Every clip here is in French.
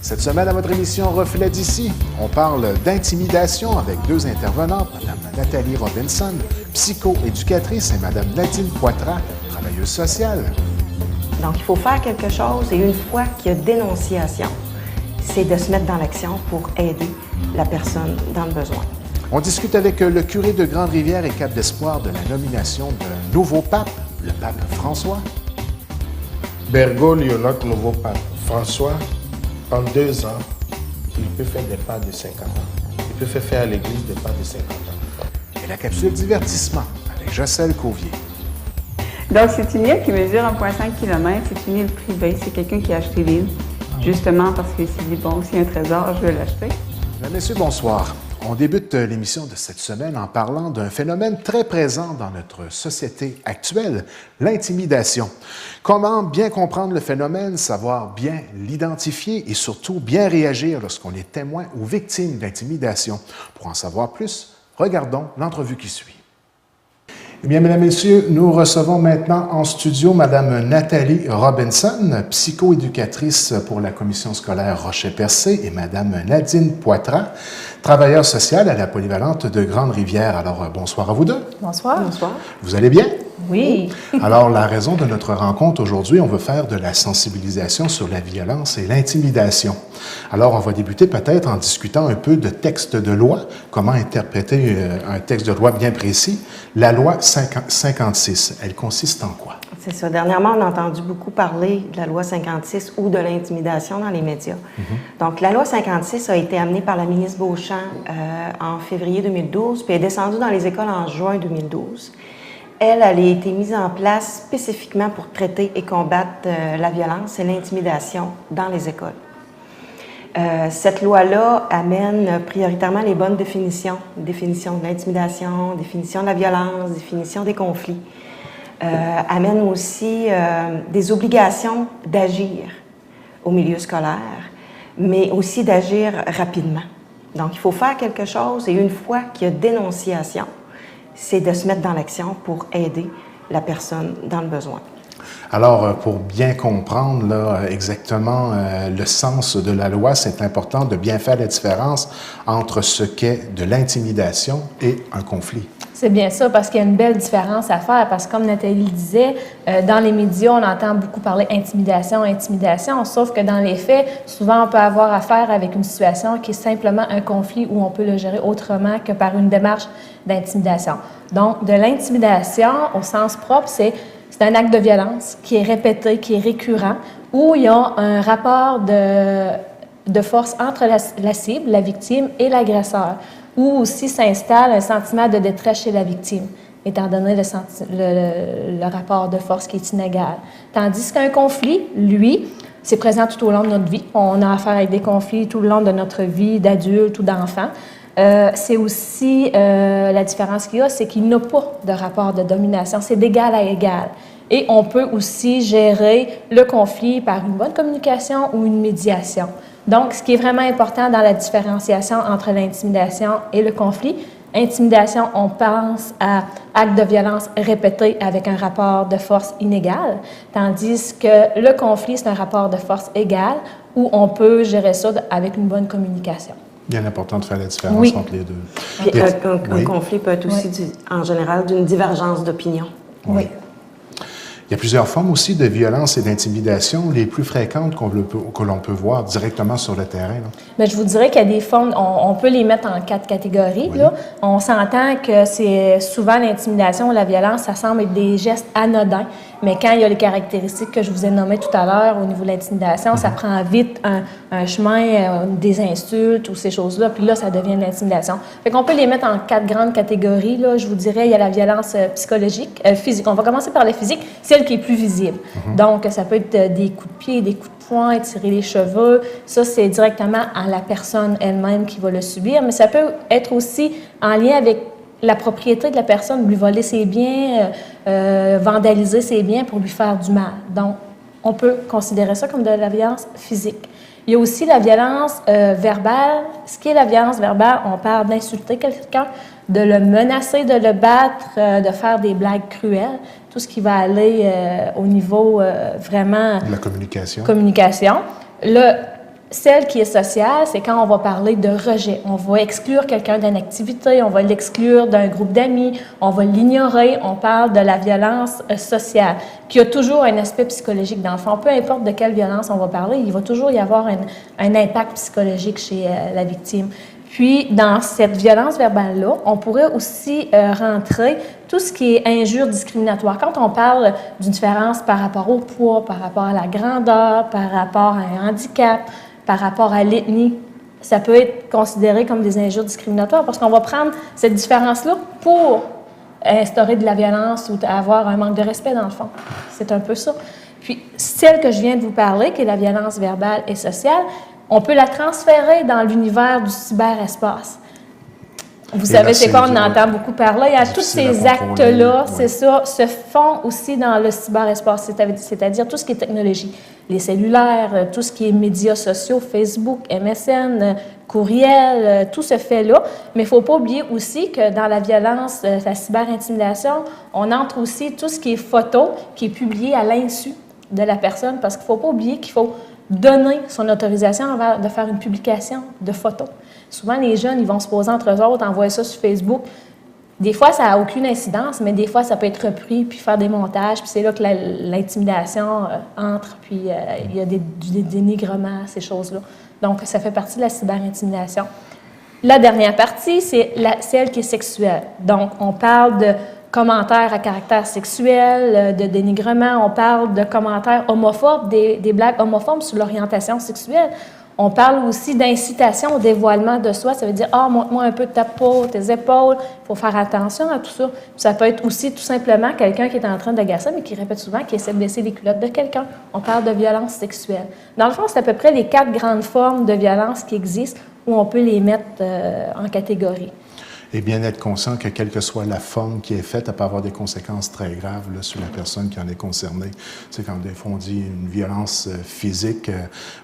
Cette semaine, à votre émission Reflet d'ici, on parle d'intimidation avec deux intervenantes, Mme Nathalie Robinson, psycho-éducatrice, et Mme Nadine Poitras, travailleuse sociale. Donc, il faut faire quelque chose et une fois qu'il y a dénonciation, c'est de se mettre dans l'action pour aider la personne dans le besoin. On discute avec le curé de Grande-Rivière et Cap d'Espoir de la nomination d'un nouveau pape, le pape François. Bergoglio, notre nouveau pape François, en 2 ans, il peut faire des pas de 50 ans. Il peut faire à l'Église des pas de 50 ans. Et la capsule divertissement avec Jocelyne Covier. Donc, c'est une île qui mesure 1,5 km. C'est une île privée. C'est quelqu'un qui a acheté l'île, justement parce qu'il s'est dit, bon, s'il y a un trésor, je vais l'acheter. Mesdames, Messieurs, bonsoir. On débute l'émission de cette semaine en parlant d'un phénomène très présent dans notre société actuelle, l'intimidation. Comment bien comprendre le phénomène, savoir bien l'identifier et surtout bien réagir lorsqu'on est témoin ou victime d'intimidation. Pour en savoir plus, regardons l'entrevue qui suit. Eh bien, Mesdames, Messieurs, nous recevons maintenant en studio Mme Nathalie Robinson, psychoéducatrice pour la commission scolaire Rocher-Percé, et Mme Nadine Poitras, travailleure sociale à la polyvalente de Grande-Rivière. Alors, bonsoir à vous deux. Bonsoir. Bonsoir. Vous allez bien? Oui. Alors, la raison de notre rencontre aujourd'hui, on veut faire de la sensibilisation sur la violence et l'intimidation. Alors, on va débuter peut-être en discutant un peu de texte de loi, comment interpréter un texte de loi bien précis. La loi 56, elle consiste en quoi? C'est ça. Dernièrement, on a entendu beaucoup parler de la loi 56 ou de l'intimidation dans les médias. Donc, la loi 56 a été amenée par la ministre Beauchamp en février 2012, puis est descendue dans les écoles en juin 2012. Elle a été mise en place spécifiquement pour traiter et combattre la violence et l'intimidation dans les écoles. Cette loi-là amène prioritairement les bonnes définitions. Définition de l'intimidation, définition de la violence, définition des conflits. Amène aussi des obligations d'agir au milieu scolaire, mais aussi d'agir rapidement. Donc, il faut faire quelque chose et une fois qu'il y a dénonciation, c'est de se mettre dans l'action pour aider la personne dans le besoin. Alors, pour bien comprendre là, exactement le sens de la loi, c'est important de bien faire la différence entre ce qu'est de l'intimidation et un conflit. C'est bien ça, parce qu'il y a une belle différence à faire, parce que comme Nathalie le disait, dans les médias, on entend beaucoup parler intimidation, sauf que dans les faits, souvent, on peut avoir affaire avec une situation qui est simplement un conflit où on peut le gérer autrement que par une démarche d'intimidation. Donc, de l'intimidation, au sens propre, c'est un acte de violence qui est répété, qui est récurrent, où il y a un rapport de force entre la cible, la victime, et l'agresseur, où aussi s'installe un sentiment de détresse chez la victime, étant donné le rapport de force qui est inégal. Tandis qu'un conflit, lui, c'est présent tout au long de notre vie. On a affaire avec des conflits tout le long de notre vie d'adulte ou d'enfant. C'est aussi la différence qu'il y a, c'est qu'il n'a pas de rapport de domination, c'est d'égal à égal. Et on peut aussi gérer le conflit par une bonne communication ou une médiation. Donc, ce qui est vraiment important dans la différenciation entre l'intimidation et le conflit, intimidation, on pense à acte de violence répété avec un rapport de force inégal, tandis que le conflit, c'est un rapport de force égal où on peut gérer ça avec une bonne communication. Bien important de faire la différence entre les deux. Puis un conflit peut être aussi, en général, d'une divergence d'opinion. Oui. Il y a plusieurs formes aussi de violence et d'intimidation, les plus fréquentes que l'on peut voir directement sur le terrain. Là. Bien, je vous dirais qu'il y a des formes, on peut les mettre en 4 catégories. Oui. Là. On s'entend que c'est souvent l'intimidation ou la violence, ça semble être des gestes anodins, mais quand il y a les caractéristiques que je vous ai nommées tout à l'heure au niveau de l'intimidation, ça prend vite un chemin, des insultes ou ces choses-là, puis là, ça devient de l'intimidation. Fait qu'on peut les mettre en 4 grandes catégories. Là. Je vous dirais, il y a la violence psychologique, physique. On va commencer par la physique, celle qui est plus visible. Donc, ça peut être des coups de pied, des coups de poing, tirer les cheveux. Ça, c'est directement à la personne elle-même qui va le subir, mais ça peut être aussi en lien avec la propriété de la personne, lui voler ses biens, vandaliser ses biens pour lui faire du mal. Donc, on peut considérer ça comme de la violence physique. Il y a aussi la violence verbale. Ce qui est la violence verbale, on parle d'insulter quelqu'un, de le menacer, de le battre, de faire des blagues cruelles, tout ce qui va aller au niveau vraiment... La communication. Communication. Celle qui est sociale, c'est quand on va parler de rejet. On va exclure quelqu'un d'une activité, on va l'exclure d'un groupe d'amis, on va l'ignorer. On parle de la violence sociale, qui a toujours un aspect psychologique dans le fond. Peu importe de quelle violence on va parler, il va toujours y avoir un impact psychologique chez la victime. Puis, dans cette violence verbale-là, on pourrait aussi rentrer tout ce qui est injure discriminatoire. Quand on parle d'une différence par rapport au poids, par rapport à la grandeur, par rapport à un handicap, par rapport à l'ethnie, ça peut être considéré comme des injures discriminatoires parce qu'on va prendre cette différence-là pour instaurer de la violence ou avoir un manque de respect, dans le fond. C'est un peu ça. Puis, celle que je viens de vous parler, qui est la violence verbale et sociale, on peut la transférer dans l'univers du cyberespace. Vous savez, c'est quoi, on entend beaucoup parler. Il y a tous ces actes-là, c'est ça, se font aussi dans le cyberespace, c'est-à-dire tout ce qui est technologie. Les cellulaires, tout ce qui est médias sociaux, Facebook, MSN, courriel, tout se fait là. Mais il ne faut pas oublier aussi que dans la violence, la cyberintimidation, on entre aussi tout ce qui est photo, qui est publié à l'insu de la personne, parce qu'il ne faut pas oublier qu'il faut donner son autorisation de faire une publication de photos. Souvent, les jeunes, ils vont se poser entre eux autres, envoyer ça sur Facebook. Des fois, ça n'a aucune incidence, mais des fois, ça peut être repris, puis faire des montages, puis c'est là que l'intimidation entre, puis il y a des dénigrements, ces choses-là. Donc, ça fait partie de la cyberintimidation. La dernière partie, c'est celle qui est sexuelle. Donc, on parle de commentaires à caractère sexuel, de dénigrement, on parle de commentaires homophobes, des blagues homophobes sur l'orientation sexuelle. On parle aussi d'incitation au dévoilement de soi, ça veut dire « Ah, montre-moi un peu de ta peau, tes épaules », il faut faire attention à tout ça. Puis ça peut être aussi tout simplement quelqu'un qui est en train d'agacer, mais qui répète souvent, qui essaie de baisser les culottes de quelqu'un. On parle de violence sexuelle. Dans le fond, c'est à peu près les 4 grandes formes de violence qui existent où on peut les mettre en catégorie. Et bien être conscient que quelle que soit la forme qui est faite, elle peut avoir des conséquences très graves là, sur la personne qui en est concernée. C'est quand des fois on dit une violence physique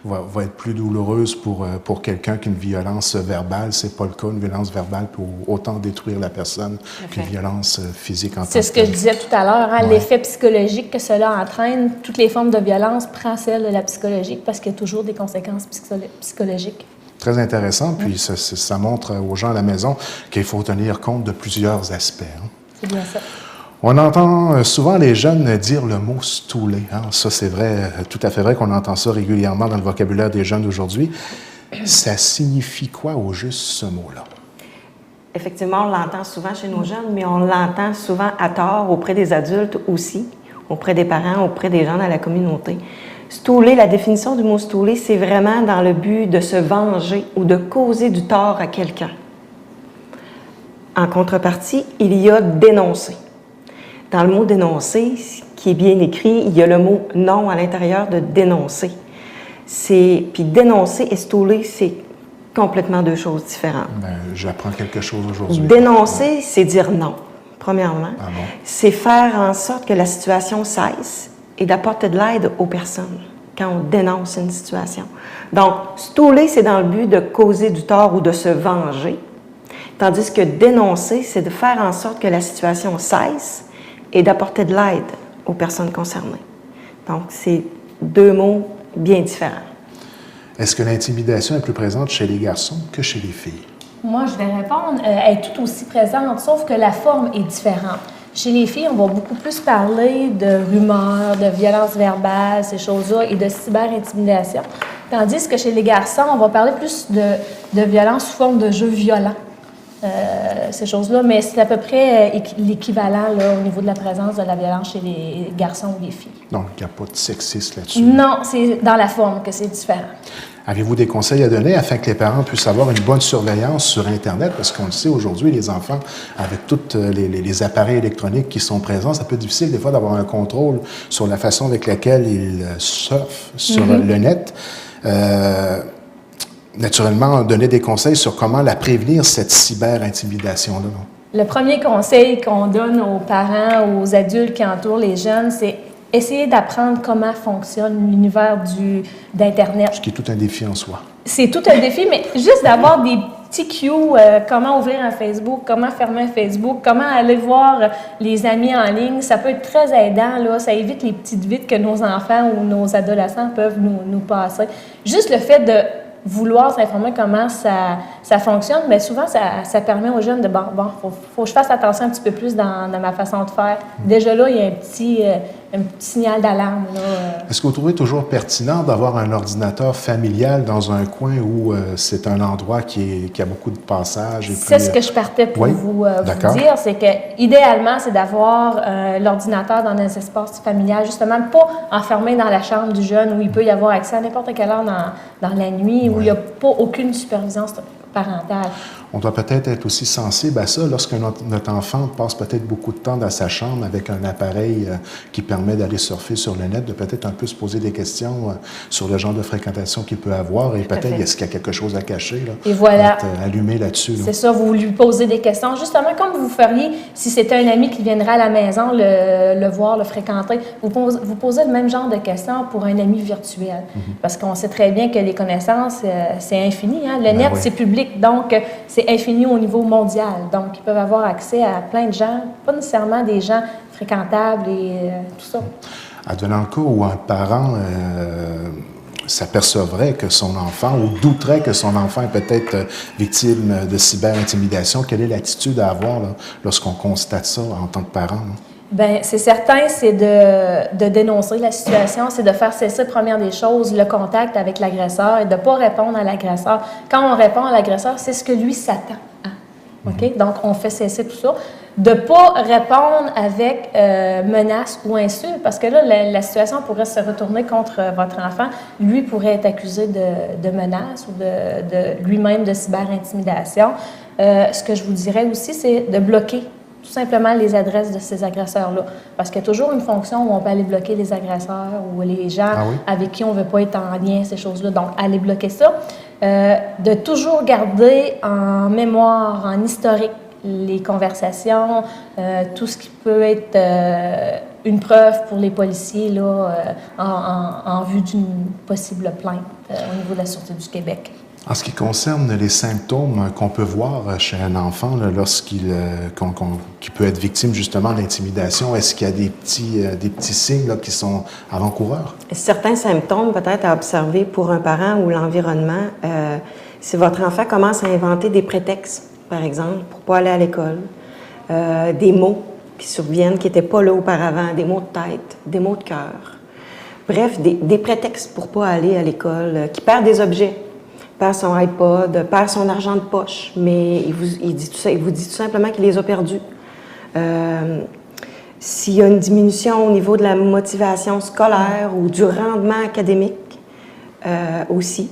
va être plus douloureuse pour quelqu'un qu'une violence verbale. C'est pas le cas. Une violence verbale peut autant détruire la personne qu'une violence physique en tant que telle. C'est ce que je disais tout à l'heure, hein, l'effet psychologique que cela entraîne. Toutes les formes de violence prennent celle de la psychologique parce qu'il y a toujours des conséquences psychologiques. Très intéressant, puis ça montre aux gens à la maison qu'il faut tenir compte de plusieurs aspects. Hein. C'est bien ça. On entend souvent les jeunes dire le mot « stouler ». Hein. Ça, c'est vrai, tout à fait vrai qu'on entend ça régulièrement dans le vocabulaire des jeunes d'aujourd'hui. Ça signifie quoi au juste, ce mot-là? Effectivement, on l'entend souvent chez nos jeunes, mais on l'entend souvent à tort auprès des adultes aussi, auprès des parents, auprès des gens dans la communauté. Stouler, la définition du mot stouler, c'est vraiment dans le but de se venger ou de causer du tort à quelqu'un. En contrepartie, il y a dénoncer. Dans le mot dénoncer, qui est bien écrit, il y a le mot non à l'intérieur de dénoncer. Puis dénoncer et stouler, c'est complètement 2 choses différentes. J'apprends quelque chose aujourd'hui. Dénoncer, c'est dire non, premièrement. Ah bon? C'est faire en sorte que la situation cesse et d'apporter de l'aide aux personnes quand on dénonce une situation. Donc, stouler, c'est dans le but de causer du tort ou de se venger, tandis que dénoncer, c'est de faire en sorte que la situation cesse et d'apporter de l'aide aux personnes concernées. Donc, c'est 2 mots bien différents. Est-ce que l'intimidation est plus présente chez les garçons que chez les filles? Moi, je vais répondre, elle est tout aussi présente, sauf que la forme est différente. Chez les filles, on va beaucoup plus parler de rumeurs, de violence verbale, ces choses-là, et de cyberintimidation. Tandis que chez les garçons, on va parler plus de violence sous forme de jeux violents, ces choses-là. Mais c'est à peu près l'équivalent là, au niveau de la présence de la violence chez les garçons ou les filles. Donc, il n'y a pas de sexisme là-dessus? Non, c'est dans la forme que c'est différent. Avez-vous des conseils à donner afin que les parents puissent avoir une bonne surveillance sur Internet? Parce qu'on le sait aujourd'hui, les enfants, avec tous les appareils électroniques qui sont présents, ça peut être difficile des fois d'avoir un contrôle sur la façon avec laquelle ils surfent sur le net. Naturellement, donner des conseils sur comment la prévenir, cette cyber-intimidation-là. Le premier conseil qu'on donne aux parents, aux adultes qui entourent les jeunes, c'est essayer d'apprendre comment fonctionne l'univers d'Internet. Ce qui est tout un défi en soi. C'est tout un défi, mais juste d'avoir des petits cues, comment ouvrir un Facebook, comment fermer un Facebook, comment aller voir les amis en ligne, ça peut être très aidant, là. Ça évite les petites vites que nos enfants ou nos adolescents peuvent nous passer. Juste le fait de vouloir s'informer comment ça fonctionne, mais souvent, ça permet aux jeunes de, faut que je fasse attention un petit peu plus dans ma façon de faire. Déjà là, il y a un petit signal d'alarme. Est-ce que vous trouvez toujours pertinent d'avoir un ordinateur familial dans un coin où c'est un endroit qui a beaucoup de passages? C'est ce que je partais pour vous dire, c'est que idéalement, c'est d'avoir l'ordinateur dans un espace familial, justement, pas enfermé dans la chambre du jeune où il peut y avoir accès à n'importe quelle heure dans la nuit, où il n'y a pas aucune supervision parentale. On doit peut-être être aussi sensible à ça lorsque notre enfant passe peut-être beaucoup de temps dans sa chambre avec un appareil qui permet d'aller surfer sur le net, de peut-être un peu se poser des questions sur le genre de fréquentation qu'il peut avoir et peut-être est-ce qu'il y a quelque chose à cacher, là, et voilà. être allumé là-dessus. Là. C'est ça, vous lui posez des questions, justement comme vous feriez si c'était un ami qui viendrait à la maison le voir, le fréquenter. Vous posez le même genre de questions pour un ami virtuel. Parce qu'on sait très bien que les connaissances, c'est infini. Hein? Le net, c'est public, donc c'est infini au niveau mondial. Donc, ils peuvent avoir accès à plein de gens, pas nécessairement des gens fréquentables et tout ça. Advenant le cas où un parent s'apercevrait que son enfant ou douterait que son enfant est peut-être victime de cyber-intimidation, quelle est l'attitude à avoir là, lorsqu'on constate ça en tant que parent? Là? Bien, c'est certain, c'est de dénoncer la situation, c'est de faire cesser, première des choses, le contact avec l'agresseur et de ne pas répondre à l'agresseur. Quand on répond à l'agresseur, c'est ce que lui s'attend à. OK? Donc, on fait cesser tout ça. De ne pas répondre avec menaces ou insultes, parce que là, la situation pourrait se retourner contre votre enfant. Lui pourrait être accusé de menaces ou de lui-même de cyber-intimidation. Ce que je vous dirais aussi, c'est de bloquer tout simplement les adresses de ces agresseurs-là. Parce qu'il y a toujours une fonction où on peut aller bloquer les agresseurs ou les gens avec qui on ne veut pas être en lien, ces choses-là. Donc, aller bloquer ça. De toujours garder en mémoire, en historique, les conversations, tout ce qui peut être une preuve pour les policiers là, en vue d'une possible plainte au niveau de la Sûreté du Québec. En ce qui concerne les symptômes qu'on peut voir chez un enfant là, lorsqu'il qui peut être victime justement d'intimidation, est-ce qu'il y a des petits signes là, qui sont avant-coureurs? Certains symptômes peut-être à observer pour un parent ou l'environnement, si votre enfant commence à inventer des prétextes, par exemple, pour ne pas aller à l'école, des mots qui surviennent, qui n'étaient pas là auparavant, des mots de tête, des mots de cœur. Bref, des prétextes pour ne pas aller à l'école, qui perd des objets. Perd son iPod, perd son argent de poche, mais il vous dit tout simplement qu'il les a perdus. S'il y a une diminution au niveau de la motivation scolaire ou du rendement académique aussi,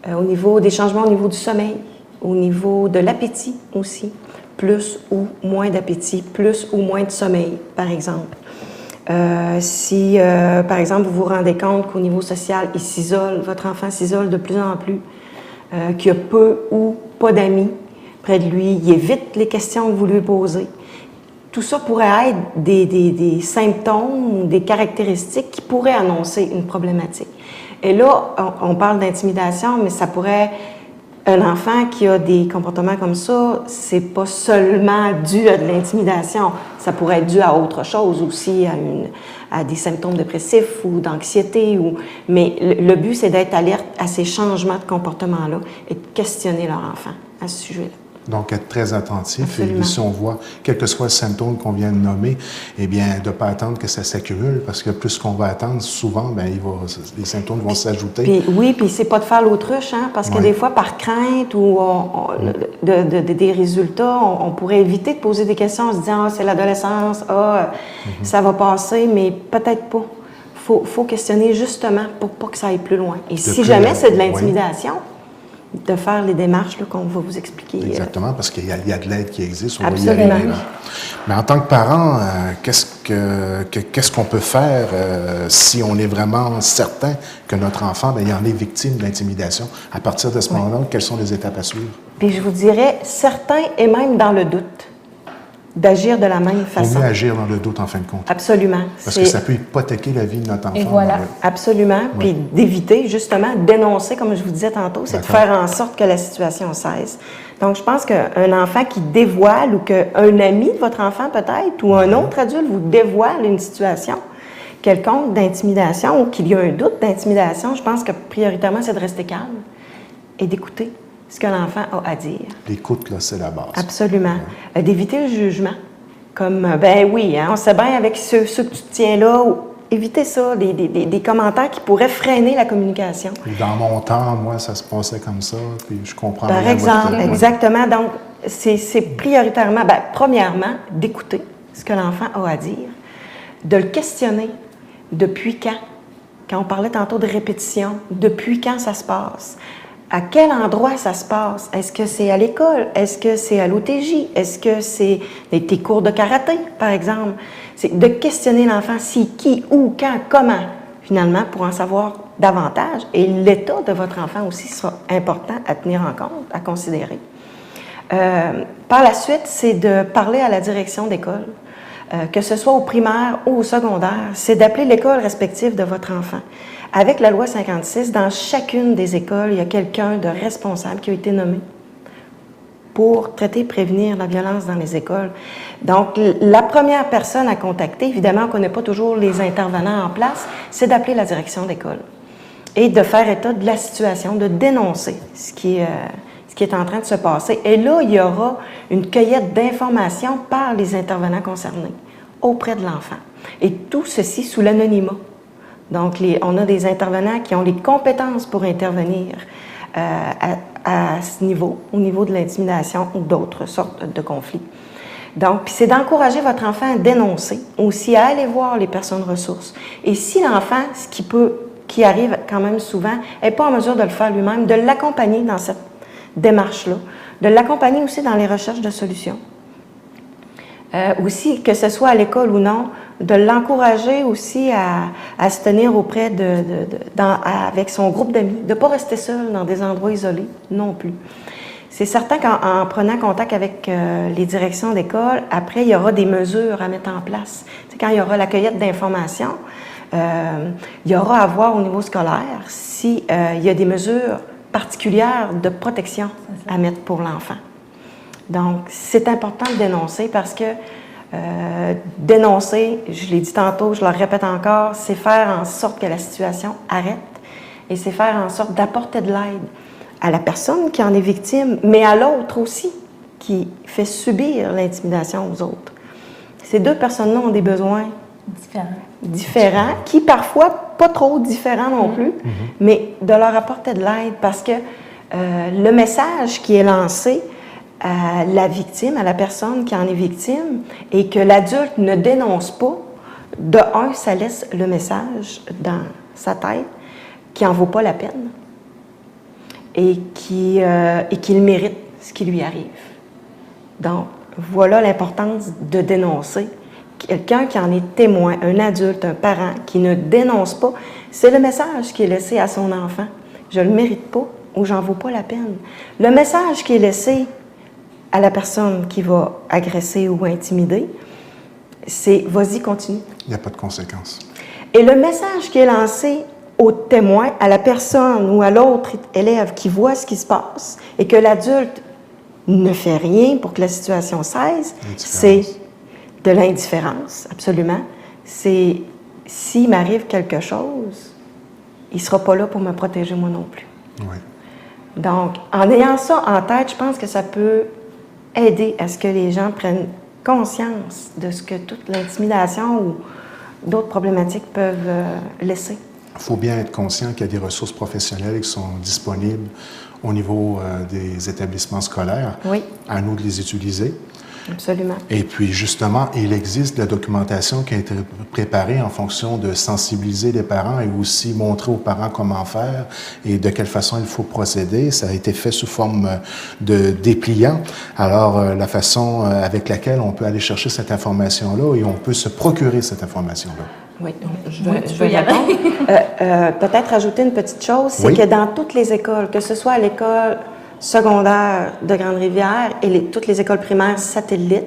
au niveau des changements au niveau du sommeil, au niveau de l'appétit aussi, plus ou moins d'appétit, plus ou moins de sommeil, par exemple. Si, par exemple, vous vous rendez compte qu'au niveau social, il s'isole, votre enfant s'isole de plus en plus, qu'il y a peu ou pas d'amis près de lui, il évite les questions que vous lui posez. Tout ça pourrait être des symptômes ou des caractéristiques qui pourraient annoncer une problématique. Et là, on parle d'intimidation, mais ça pourrait... Un enfant qui a des comportements comme ça, c'est pas seulement dû à de l'intimidation, ça pourrait être dû à autre chose aussi, à des symptômes dépressifs ou d'anxiété. Mais le but, c'est d'être alerte à ces changements de comportement-là et de questionner leur enfant à ce sujet-là. Donc, être très attentif. Absolument. Et si on voit, quel que soit le symptôme qu'on vient de nommer, eh bien, de ne pas attendre que ça s'accumule, parce que plus qu'on va attendre, souvent, bien, les symptômes vont s'ajouter. Puis c'est pas de faire l'autruche, hein, parce que des fois, par crainte ou des résultats, on pourrait éviter de poser des questions en se disant « Ah, c'est l'adolescence, ça va passer », mais peut-être pas. Faut questionner justement pour pas que ça aille plus loin. Et si jamais c'est de l'intimidation, de faire les démarches là, qu'on va vous expliquer. Exactement, parce qu'il y a de l'aide qui existe. On Absolument. va y arriver, là. Mais en tant que parent, qu'est-ce qu'on peut faire si on est vraiment certain que notre enfant, bien, il en est victime de l'intimidation? À partir de ce moment-là, quelles sont les étapes à suivre? Puis je vous dirais, certain et même dans le doute. d'agir de la même Il faut façon. mieux agir dans le doute en fin de compte. Absolument. Parce que ça peut hypothéquer la vie de notre enfant. Et voilà. Absolument. Puis d'éviter, justement, dénoncer, comme je vous disais tantôt, c'est de D'accord. faire en sorte que la situation cesse. Donc, je pense qu'un enfant qui dévoile ou qu'un ami de votre enfant peut-être ou un autre adulte vous dévoile une situation quelconque d'intimidation ou qu'il y a un doute d'intimidation, je pense que prioritairement, c'est de rester calme et d'écouter ce que l'enfant a à dire. L'écoute, là, c'est la base. Absolument. D'éviter le jugement. Comme, ben oui, hein, on sait bien avec ceux que tu tiens là, éviter ça, des commentaires qui pourraient freiner la communication. Et dans mon temps, moi, ça se passait comme ça, puis je comprends. Par rien, exemple, moi, exactement. Donc, c'est prioritairement, premièrement, d'écouter ce que l'enfant a à dire, de le questionner. Depuis quand? Quand on parlait tantôt de répétition, depuis quand ça se passe? À quel endroit ça se passe? Est-ce que c'est à l'école? Est-ce que c'est à l'OTJ? Est-ce que c'est tes cours de karaté, par exemple? C'est de questionner l'enfant, si, qui, où, quand, comment, finalement, pour en savoir davantage. Et l'état de votre enfant aussi sera important à tenir en compte, à considérer. Par la suite, c'est de parler à la direction d'école. Que ce soit au primaire ou au secondaire, c'est d'appeler l'école respective de votre enfant. Avec la loi 56, dans chacune des écoles, il y a quelqu'un de responsable qui a été nommé pour traiter et prévenir la violence dans les écoles. Donc, la première personne à contacter, évidemment, on ne connaît pas toujours les intervenants en place, c'est d'appeler la direction d'école et de faire état de la situation, de dénoncer ce qui est en train de se passer. Et là, il y aura une cueillette d'informations par les intervenants concernés auprès de l'enfant. Et tout ceci sous l'anonymat. Donc, on a des intervenants qui ont les compétences pour intervenir à ce niveau, au niveau de l'intimidation ou d'autres sortes de conflits. Donc, c'est d'encourager votre enfant à dénoncer, aussi à aller voir les personnes ressources. Et si l'enfant, qui arrive quand même souvent, n'est pas en mesure de le faire lui-même, de l'accompagner dans cette démarche-là, de l'accompagner aussi dans les recherches de solutions. Aussi, que ce soit à l'école ou non, de l'encourager aussi à se tenir auprès avec son groupe d'amis, de ne pas rester seul dans des endroits isolés non plus. C'est certain qu'en prenant contact avec les directions d'école, après, il y aura des mesures à mettre en place. C'est quand il y aura la cueillette d'informations, il y aura à voir au niveau scolaire s'il y a des mesures particulières de protection à mettre pour l'enfant. Donc, c'est important de dénoncer parce que dénoncer, je l'ai dit tantôt, je le répète encore, c'est faire en sorte que la situation arrête et c'est faire en sorte d'apporter de l'aide à la personne qui en est victime, mais à l'autre aussi, qui fait subir l'intimidation aux autres. Ces deux personnes-là ont des besoins différents, qui parfois pas trop différents non plus, mais de leur apporter de l'aide parce que le message qui est lancé à la victime, à la personne qui en est victime, et que l'adulte ne dénonce pas, de un, ça laisse le message dans sa tête qui n'en vaut pas la peine et qu'il mérite ce qui lui arrive. Donc, voilà l'importance de dénoncer. Quelqu'un qui en est témoin, un adulte, un parent, qui ne dénonce pas, c'est le message qui est laissé à son enfant. Je ne le mérite pas ou j'en vaux pas la peine. Le message qui est laissé à la personne qui va agresser ou intimider, c'est « vas-y, continue ». Il n'y a pas de conséquences. Et le message qui est lancé au témoin, à la personne ou à l'autre élève qui voit ce qui se passe et que l'adulte ne fait rien pour que la situation cesse, c'est de l'indifférence, absolument. C'est « s'il m'arrive quelque chose, il ne sera pas là pour me protéger moi non plus ». Oui. Donc, en ayant ça en tête, je pense que ça peut aider à ce que les gens prennent conscience de ce que toute l'intimidation ou d'autres problématiques peuvent laisser. Il faut bien être conscient qu'il y a des ressources professionnelles qui sont disponibles au niveau des établissements scolaires. Oui. À nous de les utiliser. Absolument. Et puis, justement, il existe de la documentation qui a été préparée en fonction de sensibiliser les parents et aussi montrer aux parents comment faire et de quelle façon il faut procéder. Ça a été fait sous forme de dépliants. Alors, la façon avec laquelle on peut aller chercher cette information-là et on peut se procurer cette information-là. Oui, je vais répondre. Peut-être ajouter une petite chose, c'est que dans toutes les écoles, que ce soit à l'école secondaire de Grande-Rivière et toutes les écoles primaires satellites,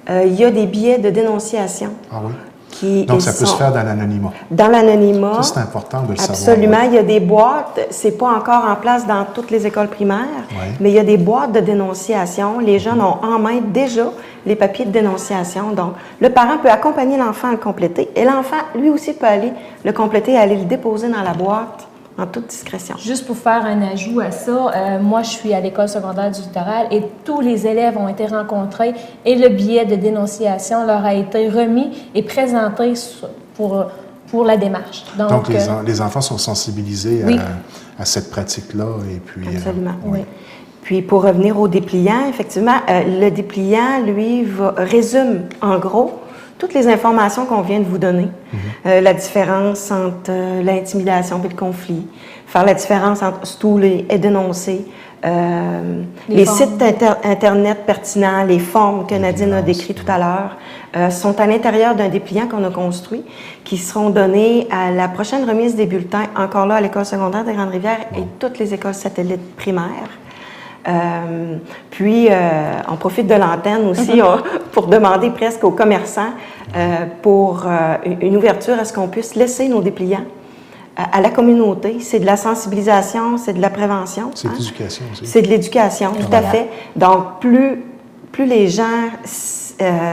il y a des billets de dénonciation. Ah oui? Qui Donc, ça peut se faire dans l'anonymat. Dans l'anonymat. Ça, c'est important de le savoir. Absolument. Il y a des boîtes. C'est pas encore en place dans toutes les écoles primaires, mais il y a des boîtes de dénonciation. Les jeunes ont en main déjà les papiers de dénonciation. Donc, le parent peut accompagner l'enfant à le compléter et l'enfant, lui aussi, peut aller le compléter et aller le déposer dans la boîte en toute discrétion. Juste pour faire un ajout à ça, moi, je suis à l'école secondaire du Littoral et tous les élèves ont été rencontrés et le billet de dénonciation leur a été remis et présenté pour la démarche. Donc les enfants sont sensibilisés à cette pratique-là. Et puis, absolument, oui. Puis, pour revenir au dépliant, effectivement, le dépliant, lui, résume en gros toutes les informations qu'on vient de vous donner. La différence entre l'intimidation et le conflit, faire la différence entre stouler et dénoncer, les sites Internet pertinents, les formes que Nadine a décrites tout à l'heure, sont à l'intérieur d'un dépliant qu'on a construit, qui seront donnés à la prochaine remise des bulletins, encore là à l'École secondaire des Grandes-Rivières et toutes les écoles satellites primaires. Puis, on profite de l'antenne aussi pour demander presque aux commerçants pour une ouverture à ce qu'on puisse laisser nos dépliants à la communauté. C'est de la sensibilisation, c'est de la prévention. C'est de l'éducation aussi. C'est de l'éducation, tout à fait. Donc, plus les gens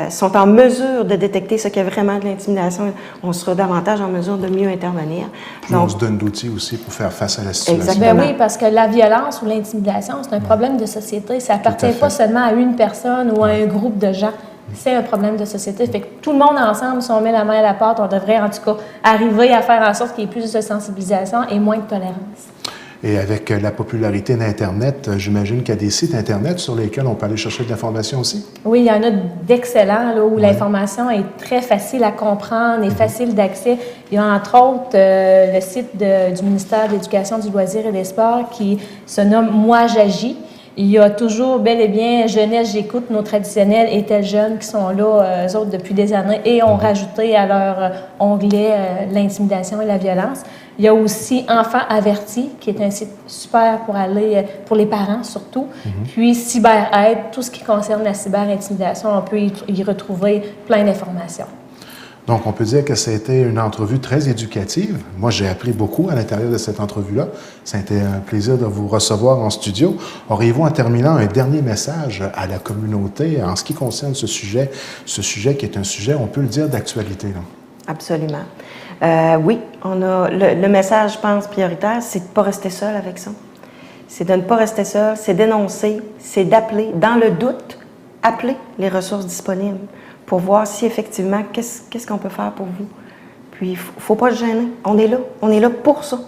sont en mesure de détecter ce qu'est vraiment de l'intimidation, on sera davantage en mesure de mieux intervenir. Plus on se donne d'outils aussi pour faire face à la situation. Exactement. Ben oui, parce que la violence ou l'intimidation, c'est un problème de société. Ça appartient pas seulement à une personne ou à un groupe de gens. C'est un problème de société. Fait que tout le monde ensemble, si on met la main à la pâte, on devrait en tout cas arriver à faire en sorte qu'il y ait plus de sensibilisation et moins de tolérance. Et avec la popularité d'Internet, j'imagine qu'il y a des sites Internet sur lesquels on peut aller chercher de l'information aussi? Oui, il y en a d'excellents là, où l'information est très facile à comprendre et facile d'accès. Il y a entre autres le site du ministère de l'Éducation, du loisir et des sports qui se nomme « Moi, j'agis ». Il y a toujours bel et bien Jeunesse, j'écoute, nos traditionnels et tels jeunes qui sont là, eux autres, depuis des années et ont rajouté à leur onglet l'intimidation et la violence. Il y a aussi Enfants avertis, qui est un site super pour aller, pour les parents surtout. Puis CyberAide, tout ce qui concerne la cyberintimidation, on peut y retrouver plein d'informations. Donc, on peut dire que ça a été une entrevue très éducative. Moi, j'ai appris beaucoup à l'intérieur de cette entrevue-là. Ça a été un plaisir de vous recevoir en studio. Auriez-vous, en terminant, un dernier message à la communauté en ce qui concerne ce sujet qui est un sujet, on peut le dire, d'actualité, là? Absolument. Oui, on a le message, je pense, prioritaire, c'est de ne pas rester seul avec ça. C'est de ne pas rester seul, c'est d'énoncer, c'est d'appeler. Dans le doute, appeler les ressources disponibles pour voir si effectivement, qu'est-ce qu'on peut faire pour vous. Puis, il ne faut pas se gêner. On est là pour ça.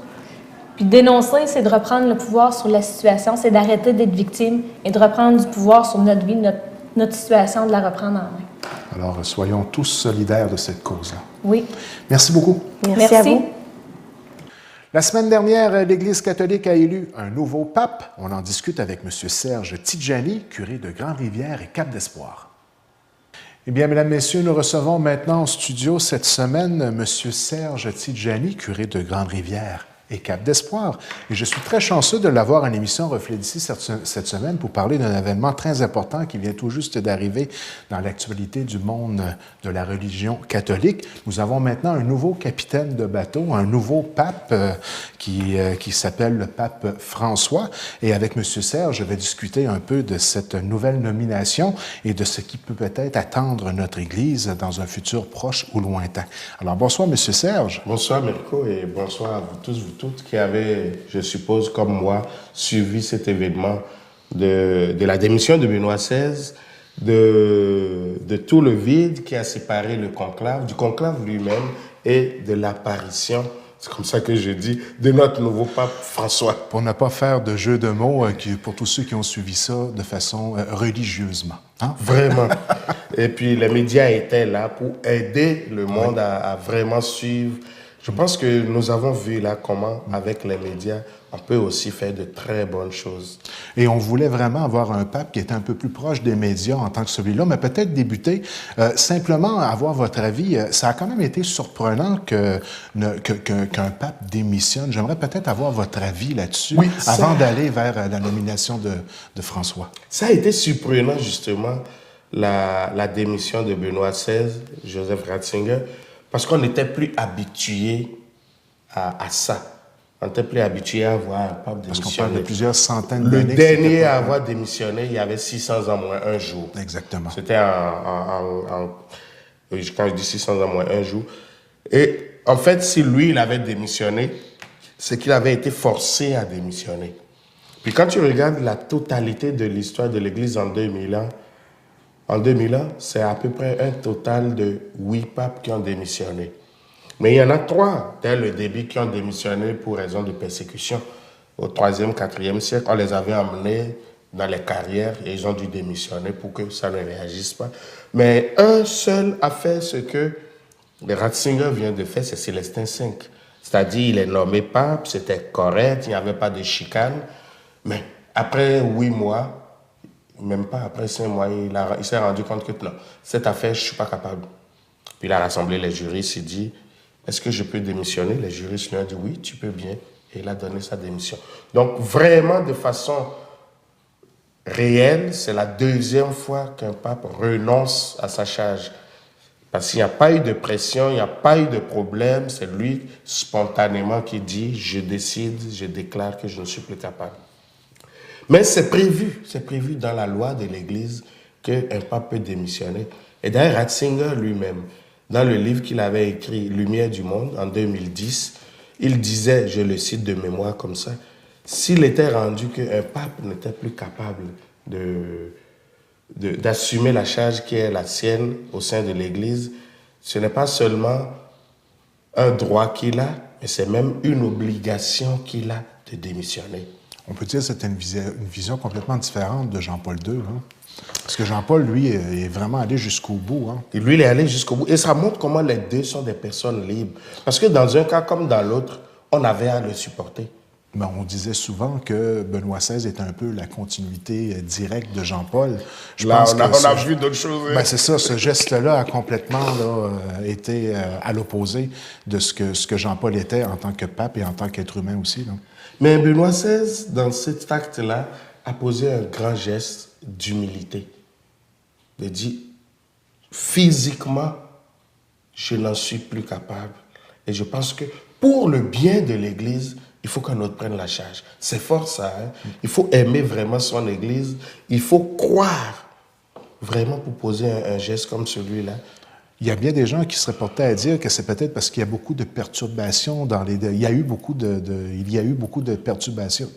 Puis dénoncer, c'est de reprendre le pouvoir sur la situation, c'est d'arrêter d'être victime et de reprendre du pouvoir sur notre vie, notre situation, de la reprendre en main. Alors, soyons tous solidaires de cette cause-là. Oui. Merci beaucoup. Merci à vous. La semaine dernière, l'Église catholique a élu un nouveau pape. On en discute avec M. Serge Tidjani, curé de Grande-Rivière et Cap-d'Espoir. Eh bien, mesdames, messieurs, nous recevons maintenant en studio cette semaine M. Serge Tidjani, curé de Grande-Rivière et Cap-d'Espoir. Et je suis très chanceux de l'avoir à l'émission Reflet d'ici cette semaine pour parler d'un événement très important qui vient tout juste d'arriver dans l'actualité du monde de la religion catholique. Nous avons maintenant un nouveau capitaine de bateau, un nouveau pape qui s'appelle le pape François. Et avec M. Serge, je vais discuter un peu de cette nouvelle nomination et de ce qui peut peut-être attendre notre Église dans un futur proche ou lointain. Alors, bonsoir, M. Serge. Bonsoir, Mirko, et bonsoir à vous tous, vous toutes qui avez, je suppose, comme moi, suivi cet événement de la démission de Benoît XVI, de tout le vide qui a séparé le conclave, du conclave lui-même et de l'apparition, c'est comme ça que je dis, de notre nouveau pape François. Pour ne pas faire de jeu de mots pour tous ceux qui ont suivi ça de façon religieusement. Hein? Vraiment. Et puis les médias étaient là pour aider le monde à vraiment suivre. Je pense que nous avons vu là comment, avec les médias, on peut aussi faire de très bonnes choses. Et on voulait vraiment avoir un pape qui était un peu plus proche des médias en tant que celui-là, mais peut-être débuter, simplement avoir votre avis. Ça a quand même été surprenant qu'un pape démissionne. J'aimerais peut-être avoir votre avis là-dessus avant d'aller vers la nomination de François. Ça a été surprenant, justement, la démission de Benoît XVI, Joseph Ratzinger, parce qu'on n'était plus habitué à ça. On n'était plus habitué à voir un pape démissionner. Parce qu'on parle de plusieurs centaines Le d'années. dernier à avoir démissionné, il y avait 600 ans moins un jour. Exactement. C'était quand je dis 600 ans moins un jour. Et en fait, si lui, il avait démissionné, c'est qu'il avait été forcé à démissionner. Puis quand tu regardes la totalité de l'histoire de l'Église en 2000 ans, c'est à peu près un total de 8 papes qui ont démissionné. Mais il y en a 3 dès le début qui ont démissionné pour raison de persécution. Au 3e, 4e siècle, on les avait emmenés dans les carrières et ils ont dû démissionner pour que ça ne réagisse pas. Mais un seul a fait ce que Ratzinger vient de faire, c'est Célestin V. C'est-à-dire, il est nommé pape, c'était correct, il n'y avait pas de chicane. Mais après 8 mois, même pas après 5 mois, il s'est rendu compte que non, cette affaire, je ne suis pas capable. Puis il a rassemblé les juristes, il dit, est-ce que je peux démissionner? Les juristes lui ont dit, oui, tu peux bien. Et il a donné sa démission. Donc, vraiment, de façon réelle, c'est la 2e fois qu'un pape renonce à sa charge. Parce qu'il n'y a pas eu de pression, il n'y a pas eu de problème. C'est lui, spontanément, qui dit, je décide, je déclare que je ne suis plus capable. Mais c'est prévu dans la loi de l'Église qu'un pape peut démissionner. Et d'ailleurs, Ratzinger lui-même, dans le livre qu'il avait écrit, Lumière du monde, en 2010, il disait, je le cite de mémoire comme ça, s'il était rendu qu'un pape n'était plus capable d'assumer la charge qui est la sienne au sein de l'Église, ce n'est pas seulement un droit qu'il a, mais c'est même une obligation qu'il a de démissionner. On peut dire que c'était une vision complètement différente de Jean-Paul II. Hein? Parce que Jean-Paul, lui, est vraiment allé jusqu'au bout. Hein? Et lui, il est allé jusqu'au bout. Et ça montre comment les deux sont des personnes libres. Parce que dans un cas comme dans l'autre, on avait à le supporter. Mais on disait souvent que Benoît XVI est un peu la continuité directe de Jean-Paul. On a vu d'autres choses. Ben c'est ça, ce geste-là a complètement été à l'opposé de ce que Jean-Paul était en tant que pape et en tant qu'être humain aussi. Là. Mais Benoît XVI, dans cet acte-là, a posé un grand geste d'humilité. De dire, physiquement, je n'en suis plus capable. Et je pense que pour le bien de l'Église, il faut qu'un autre prenne la charge. C'est fort ça. Hein? Il faut aimer vraiment son Église. Il faut croire vraiment pour poser un geste comme celui-là. Il y a bien des gens qui seraient portés à dire que c'est peut-être parce qu'il y a beaucoup de perturbations il y a eu beaucoup de perturbations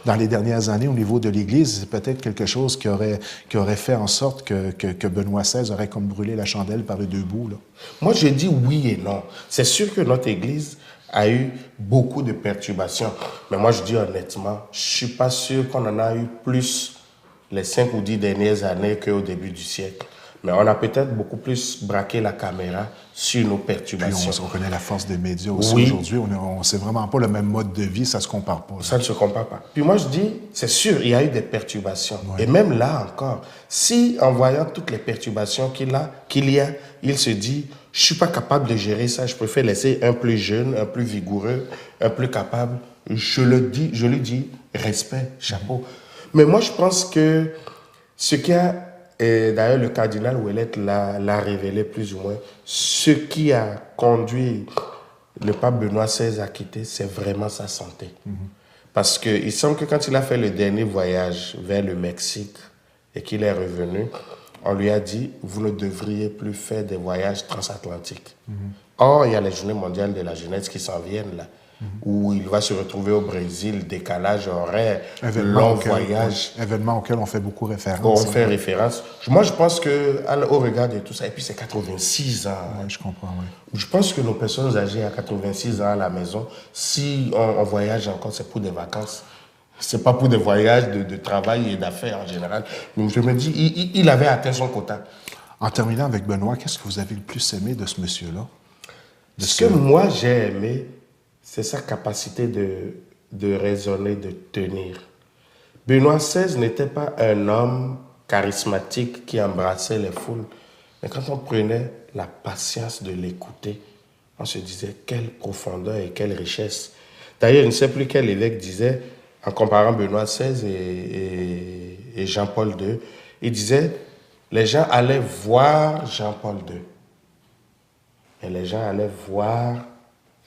dans les dernières années au niveau de l'Église. C'est peut-être quelque chose qui aurait fait en sorte que Benoît XVI aurait comme brûlé la chandelle par les deux bouts. Là. Moi, je dis oui et non. C'est sûr que notre Église a eu beaucoup de perturbations. Mais moi, je dis honnêtement, je ne suis pas sûr qu'on en a eu plus les 5 ou 10 dernières années qu'au début du siècle. Mais on a peut-être beaucoup plus braqué la caméra sur nos perturbations. Puis on connaît la force des médias aussi aujourd'hui. C'est vraiment pas le même mode de vie, ça se compare pas. Ça ne se compare pas. Puis moi, je dis, c'est sûr, il y a eu des perturbations. Ouais. Et même là encore, si en voyant toutes les perturbations qu'il y a, il se dit, je ne suis pas capable de gérer ça, je préfère laisser un plus jeune, un plus vigoureux, un plus capable. Je lui dis, respect, chapeau. Mais moi, je pense que ce qui a... Et d'ailleurs, le cardinal Ouellet l'a révélé plus ou moins. Ce qui a conduit le pape Benoît XVI à quitter, c'est vraiment sa santé. Parce qu'il semble que quand il a fait le dernier voyage vers le Mexique et qu'il est revenu, on lui a dit, vous ne devriez plus faire des voyages transatlantiques. Or, il y a les Journées mondiales de la jeunesse qui s'en viennent là. Où il va se retrouver au Brésil, décalage horaire, long voyage. Événement auquel on fait beaucoup référence. On fait référence. Moi, je pense qu'au regard de tout ça, et puis c'est 86 ans. Oui, je comprends, oui. Je pense que nos personnes âgées à 86 ans à la maison, si on voyage encore, c'est pour des vacances. C'est pas pour des voyages de travail et d'affaires en général. Donc je me dis, il avait atteint son quota. En terminant avec Benoît, qu'est-ce que vous avez le plus aimé de ce monsieur-là? Ce que moi j'ai aimé, c'est sa capacité de raisonner, de tenir. Benoît XVI n'était pas un homme charismatique qui embrassait les foules. Mais quand on prenait la patience de l'écouter, on se disait quelle profondeur et quelle richesse. D'ailleurs, je ne sais plus quel évêque disait, en comparant Benoît XVI et Jean-Paul II, Il disait, les gens allaient voir Jean-Paul II. Et les gens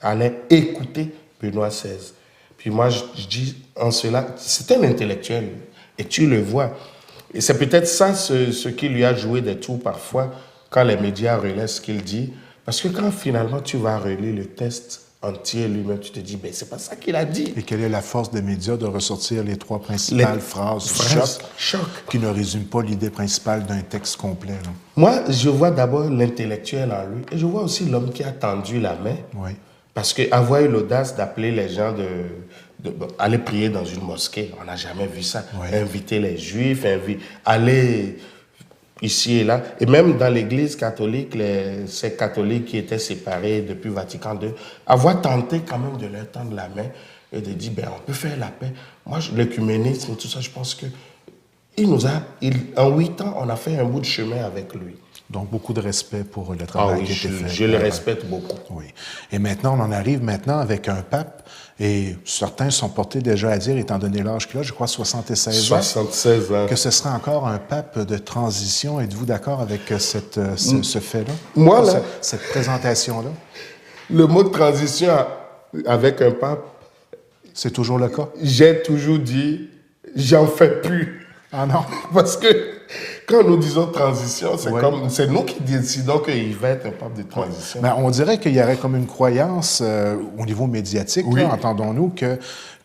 allaient écouter Benoît XVI. Puis moi, je dis en cela, c'est un intellectuel. Et tu le vois. Et c'est peut-être ça ce qui lui a joué des tours parfois quand les médias relaient ce qu'il dit. Parce que quand finalement tu vas relire le texte entier lui-même, tu te dis, ben c'est pas ça qu'il a dit. Et quelle est la force des médias de ressortir les 3 principales phrases choc qui ne résument pas l'idée principale d'un texte complet? Là. Moi, je vois d'abord l'intellectuel en lui et je vois aussi l'homme qui a tendu la main. Oui. Parce qu'avoir eu l'audace d'appeler les gens aller prier dans une mosquée, on n'a jamais vu ça. Oui. Inviter les juifs, aller ici et là. Et même dans l'église catholique, ces catholiques qui étaient séparés depuis Vatican II, avoir tenté quand même de leur tendre la main et de dire, ben, on peut faire la paix. Moi, l'œcuménisme, tout ça, je pense que en 8 ans, on a fait un bout de chemin avec lui. Donc, beaucoup de respect pour le travail qui a été fait. Je le respecte beaucoup. Oui. Et maintenant, on en arrive maintenant avec un pape, et certains sont portés déjà à dire, étant donné l'âge qu'il a, je crois 76 ans, 76 ans. que ce serait encore un pape de transition. Êtes-vous d'accord avec ce fait-là? Moi, là... Cette présentation-là? Le mot de transition avec un pape... C'est toujours le cas? J'ai toujours dit, j'en fais plus. Ah non? Parce que quand nous disons transition, c'est nous qui décidons qu'il va être un pape de transition. Ben, on dirait qu'il y aurait comme une croyance au niveau médiatique, là, entendons-nous,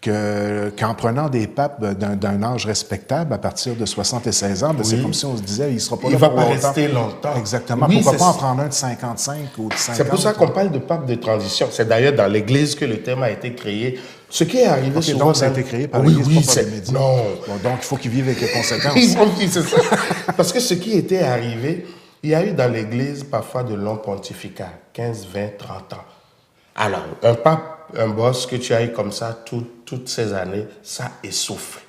qu'en prenant des papes d'un âge respectable à partir de 76 ans, ben, c'est comme si on se disait, il ne sera pas là pour longtemps. Il ne va pas rester longtemps. Exactement. Pourquoi pas en prendre un de 55 ou de 50? C'est pour ça qu'on parle de pape de transition. C'est d'ailleurs dans l'Église que le terme a été créé. Ce qui est arrivé souvent... Donc, ça a été créé par l'Église, pas par les médias. Non. Bon, donc, il faut qu'ils vivent avec les conséquences. C'est ça. Parce que ce qui était arrivé, il y a eu dans l'Église parfois de longs pontificats, 15, 20, 30 ans. Alors, un pape, un boss que tu as eu comme ça toutes ces années, ça essouffle.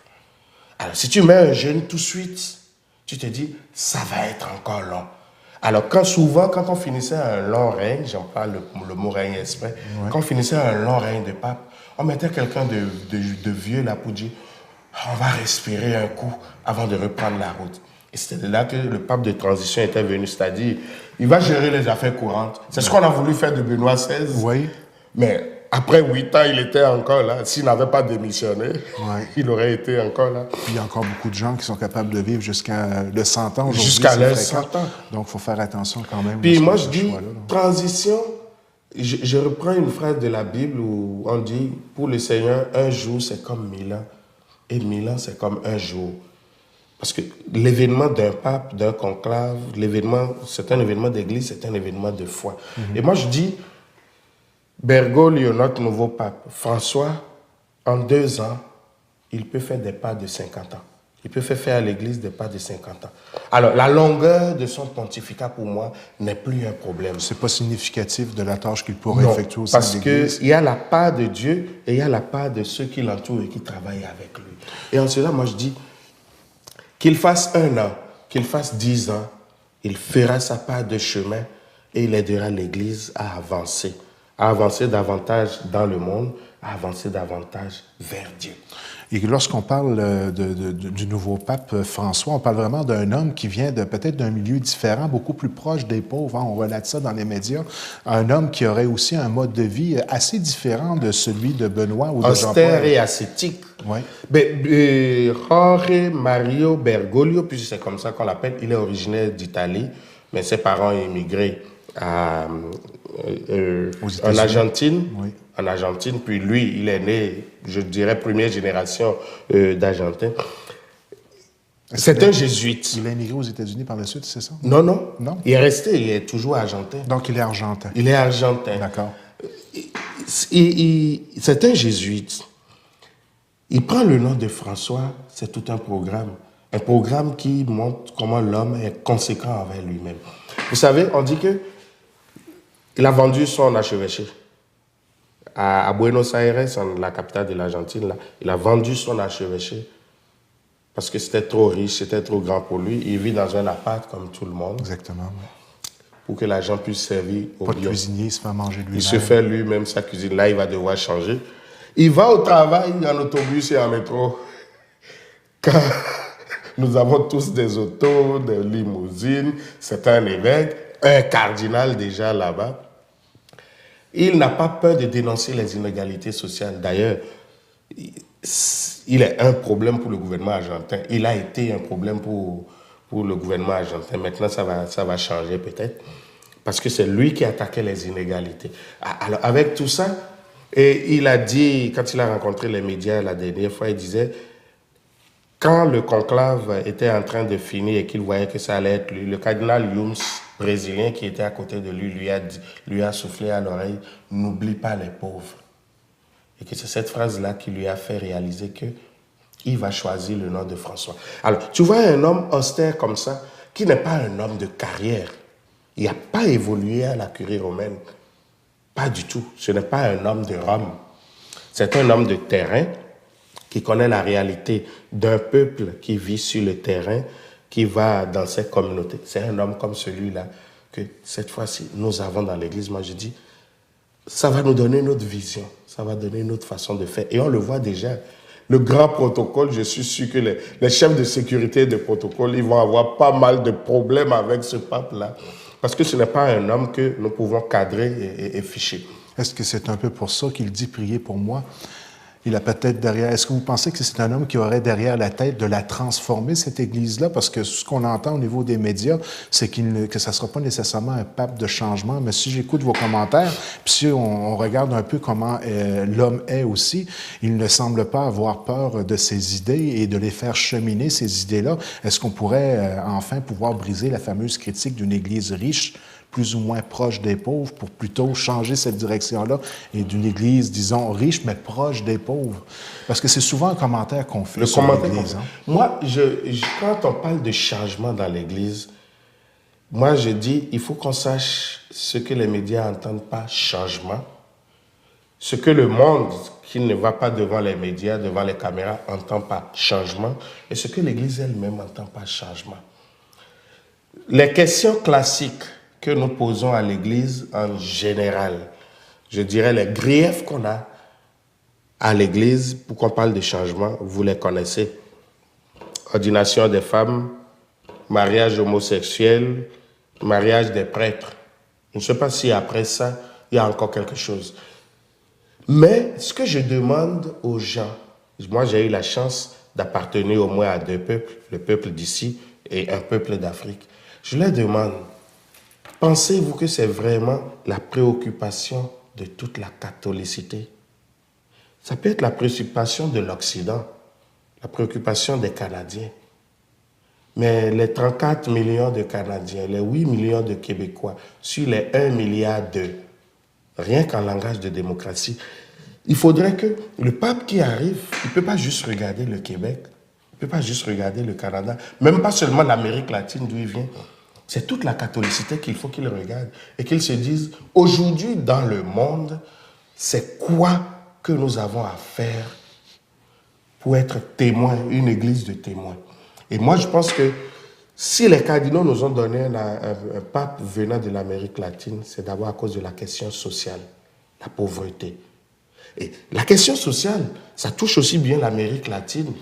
Alors, si tu mets un jeune tout de suite, tu te dis, ça va être encore long. Alors, souvent, quand on finissait un long règne, j'en parle le mot règne exprès, quand on finissait un long règne de pape, on mettait quelqu'un de vieux là pour dire, on va respirer un coup avant de reprendre la route. Et c'était là que le pape de transition était venu, c'est-à-dire, il va gérer les affaires courantes. C'est ce qu'on a voulu faire de Benoît XVI. Oui. Mais après 8 ans, il était encore là. S'il n'avait pas démissionné, il aurait été encore là. Puis il y a encore beaucoup de gens qui sont capables de vivre jusqu'à le 100 ans aujourd'hui. Jusqu'à le 100 ans. Donc, il faut faire attention quand même. Puis moi, je dis, transition, je reprends une phrase de la Bible où on dit, pour le Seigneur, un jour, c'est comme 1000 ans. Et 1000 ans, c'est comme un jour. Parce que l'événement d'un pape, d'un conclave, c'est un événement d'église, c'est un événement de foi. Et moi, je dis, Bergoglio, notre nouveau pape, François, en 2 ans, il peut faire des pas de 50 ans. Il peut faire à l'église des pas de 50 ans. Alors, la longueur de son pontificat, pour moi, n'est plus un problème. C'est pas significatif de la tâche qu'il pourrait effectuer au sein de l'église. Parce qu'il y a la part de Dieu et il y a la part de ceux qui l'entourent et qui travaillent avec lui. Et en cela, moi, je dis, qu'il fasse 1 an, qu'il fasse 10 ans, il fera sa part de chemin et il aidera l'Église à avancer davantage dans le monde, à avancer davantage vers Dieu. Et lorsqu'on parle du nouveau pape François, on parle vraiment d'un homme qui vient peut-être d'un milieu différent, beaucoup plus proche des pauvres. On relate ça dans les médias. Un homme qui aurait aussi un mode de vie assez différent de celui de Benoît ou de Jean-Paul. Austère et ascétique. Oui. Jorge Mario Bergoglio, puis c'est comme ça qu'on l'appelle, il est originaire d'Italie, mais ses parents ont immigré en Argentine. Oui. En Argentine, puis lui, il est né, je dirais, première génération d'Argentins. C'est un jésuite. Il a immigré aux États-Unis par la suite, c'est ça? Non, non. Non? Il est resté, il est toujours argentin. Donc, il est argentin. Il est argentin. D'accord. C'est un jésuite. Il prend le nom de François, c'est tout un programme. Un programme qui montre comment l'homme est conséquent envers lui-même. Vous savez, on dit qu'il a vendu son archevêché. À Buenos Aires, la capitale de l'Argentine, là, il a vendu son archevêché parce que c'était trop riche, c'était trop grand pour lui. Il vit dans un appart comme tout le monde. Exactement. Oui. Pour que l'argent puisse servir au Pas de cuisinier, il se fait manger lui-même. Il se fait lui-même sa cuisine. Là, il va devoir changer. Il va au travail en autobus et en métro. Nous avons tous des autos, des limousines, c'est un évêque, un cardinal déjà là-bas. Il n'a pas peur de dénoncer les inégalités sociales. D'ailleurs, il est un problème pour le gouvernement argentin. Il a été un problème pour le gouvernement argentin. Maintenant, ça va changer peut-être. Parce que c'est lui qui attaquait les inégalités. Alors, avec tout ça, et il a dit, quand il a rencontré les médias la dernière fois, il disait, quand le conclave était en train de finir et qu'il voyait que ça allait être lui, le cardinal Yumes, brésilien, qui était à côté de lui, lui a soufflé à l'oreille, « N'oublie pas les pauvres ». Et que c'est cette phrase-là qui lui a fait réaliser qu'il va choisir le nom de François. Alors, tu vois un homme austère comme ça, qui n'est pas un homme de carrière. Il n'a pas évolué à la curie romaine. Pas du tout. Ce n'est pas un homme de Rome. C'est un homme de terrain qui connaît la réalité d'un peuple qui vit sur le terrain, qui va dans cette communauté. C'est un homme comme celui-là que cette fois-ci, nous avons dans l'Église. Moi, je dis, ça va nous donner notre vision, ça va donner notre façon de faire. Et on le voit déjà. Le grand protocole, je suis sûr que les chefs de sécurité de protocole, ils vont avoir pas mal de problèmes avec ce pape-là. Parce que ce n'est pas un homme que nous pouvons cadrer et ficher. Est-ce que c'est un peu pour ça qu'il dit « priez pour moi » ? Il a peut-être derrière... Est-ce que vous pensez que c'est un homme qui aurait derrière la tête de la transformer, cette Église-là? Parce que ce qu'on entend au niveau des médias, c'est que ça ne sera pas nécessairement un pape de changement. Mais si j'écoute vos commentaires, puis si on regarde un peu comment l'homme est aussi, il ne semble pas avoir peur de ses idées et de les faire cheminer, ces idées-là. Est-ce qu'on pourrait enfin pouvoir briser la fameuse critique d'une Église riche, plus ou moins proche des pauvres, pour plutôt changer cette direction-là et d'une Église, disons, riche, mais proche des pauvres? Parce que c'est souvent un commentaire qu'on fait sur l'Église. Hein? Moi, quand on parle de changement dans l'Église, moi, je dis, il faut qu'on sache ce que les médias n'entendent pas changement, ce que le monde qui ne va pas devant les médias, devant les caméras, n'entend pas changement, et ce que l'Église elle-même n'entend pas changement. Les questions classiques que nous posons à l'Église en général, je dirais les griefs qu'on a à l'Église pour qu'on parle de changement, vous les connaissez. Ordination des femmes, mariage homosexuel, mariage des prêtres. Je ne sais pas si après ça, il y a encore quelque chose. Mais ce que je demande aux gens, moi j'ai eu la chance d'appartenir au moins à deux peuples, le peuple d'ici et un peuple d'Afrique. Je leur demande, pensez-vous que c'est vraiment la préoccupation de toute la catholicité? Ça peut être la préoccupation de l'Occident, la préoccupation des Canadiens. Mais les 34 millions de Canadiens, les 8 millions de Québécois, sur les 1,2 milliard, rien qu'en langage de démocratie, il faudrait que le pape qui arrive, il ne peut pas juste regarder le Québec, il ne peut pas juste regarder le Canada, même pas seulement l'Amérique latine d'où il vient. C'est toute la catholicité qu'il faut qu'il regarde et qu'il se dise, aujourd'hui dans le monde, c'est quoi que nous avons à faire pour être témoins, une église de témoins. Et moi, je pense que si les cardinaux nous ont donné un pape venant de l'Amérique latine, c'est d'abord à cause de la question sociale, la pauvreté. Et la question sociale, ça touche aussi bien l'Amérique latine,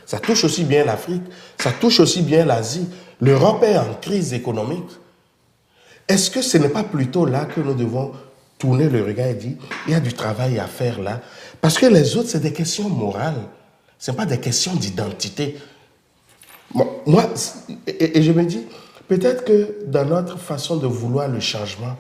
ça touche aussi bien l'Afrique, ça touche aussi bien l'Asie. L'Europe est en crise économique. Est-ce que ce n'est pas plutôt là que nous devons tourner le regard et dire, il y a du travail à faire là? Parce que les autres, c'est des questions morales, ce n'est pas des questions d'identité. Moi, et je me dis, peut-être que dans notre façon de vouloir le changement,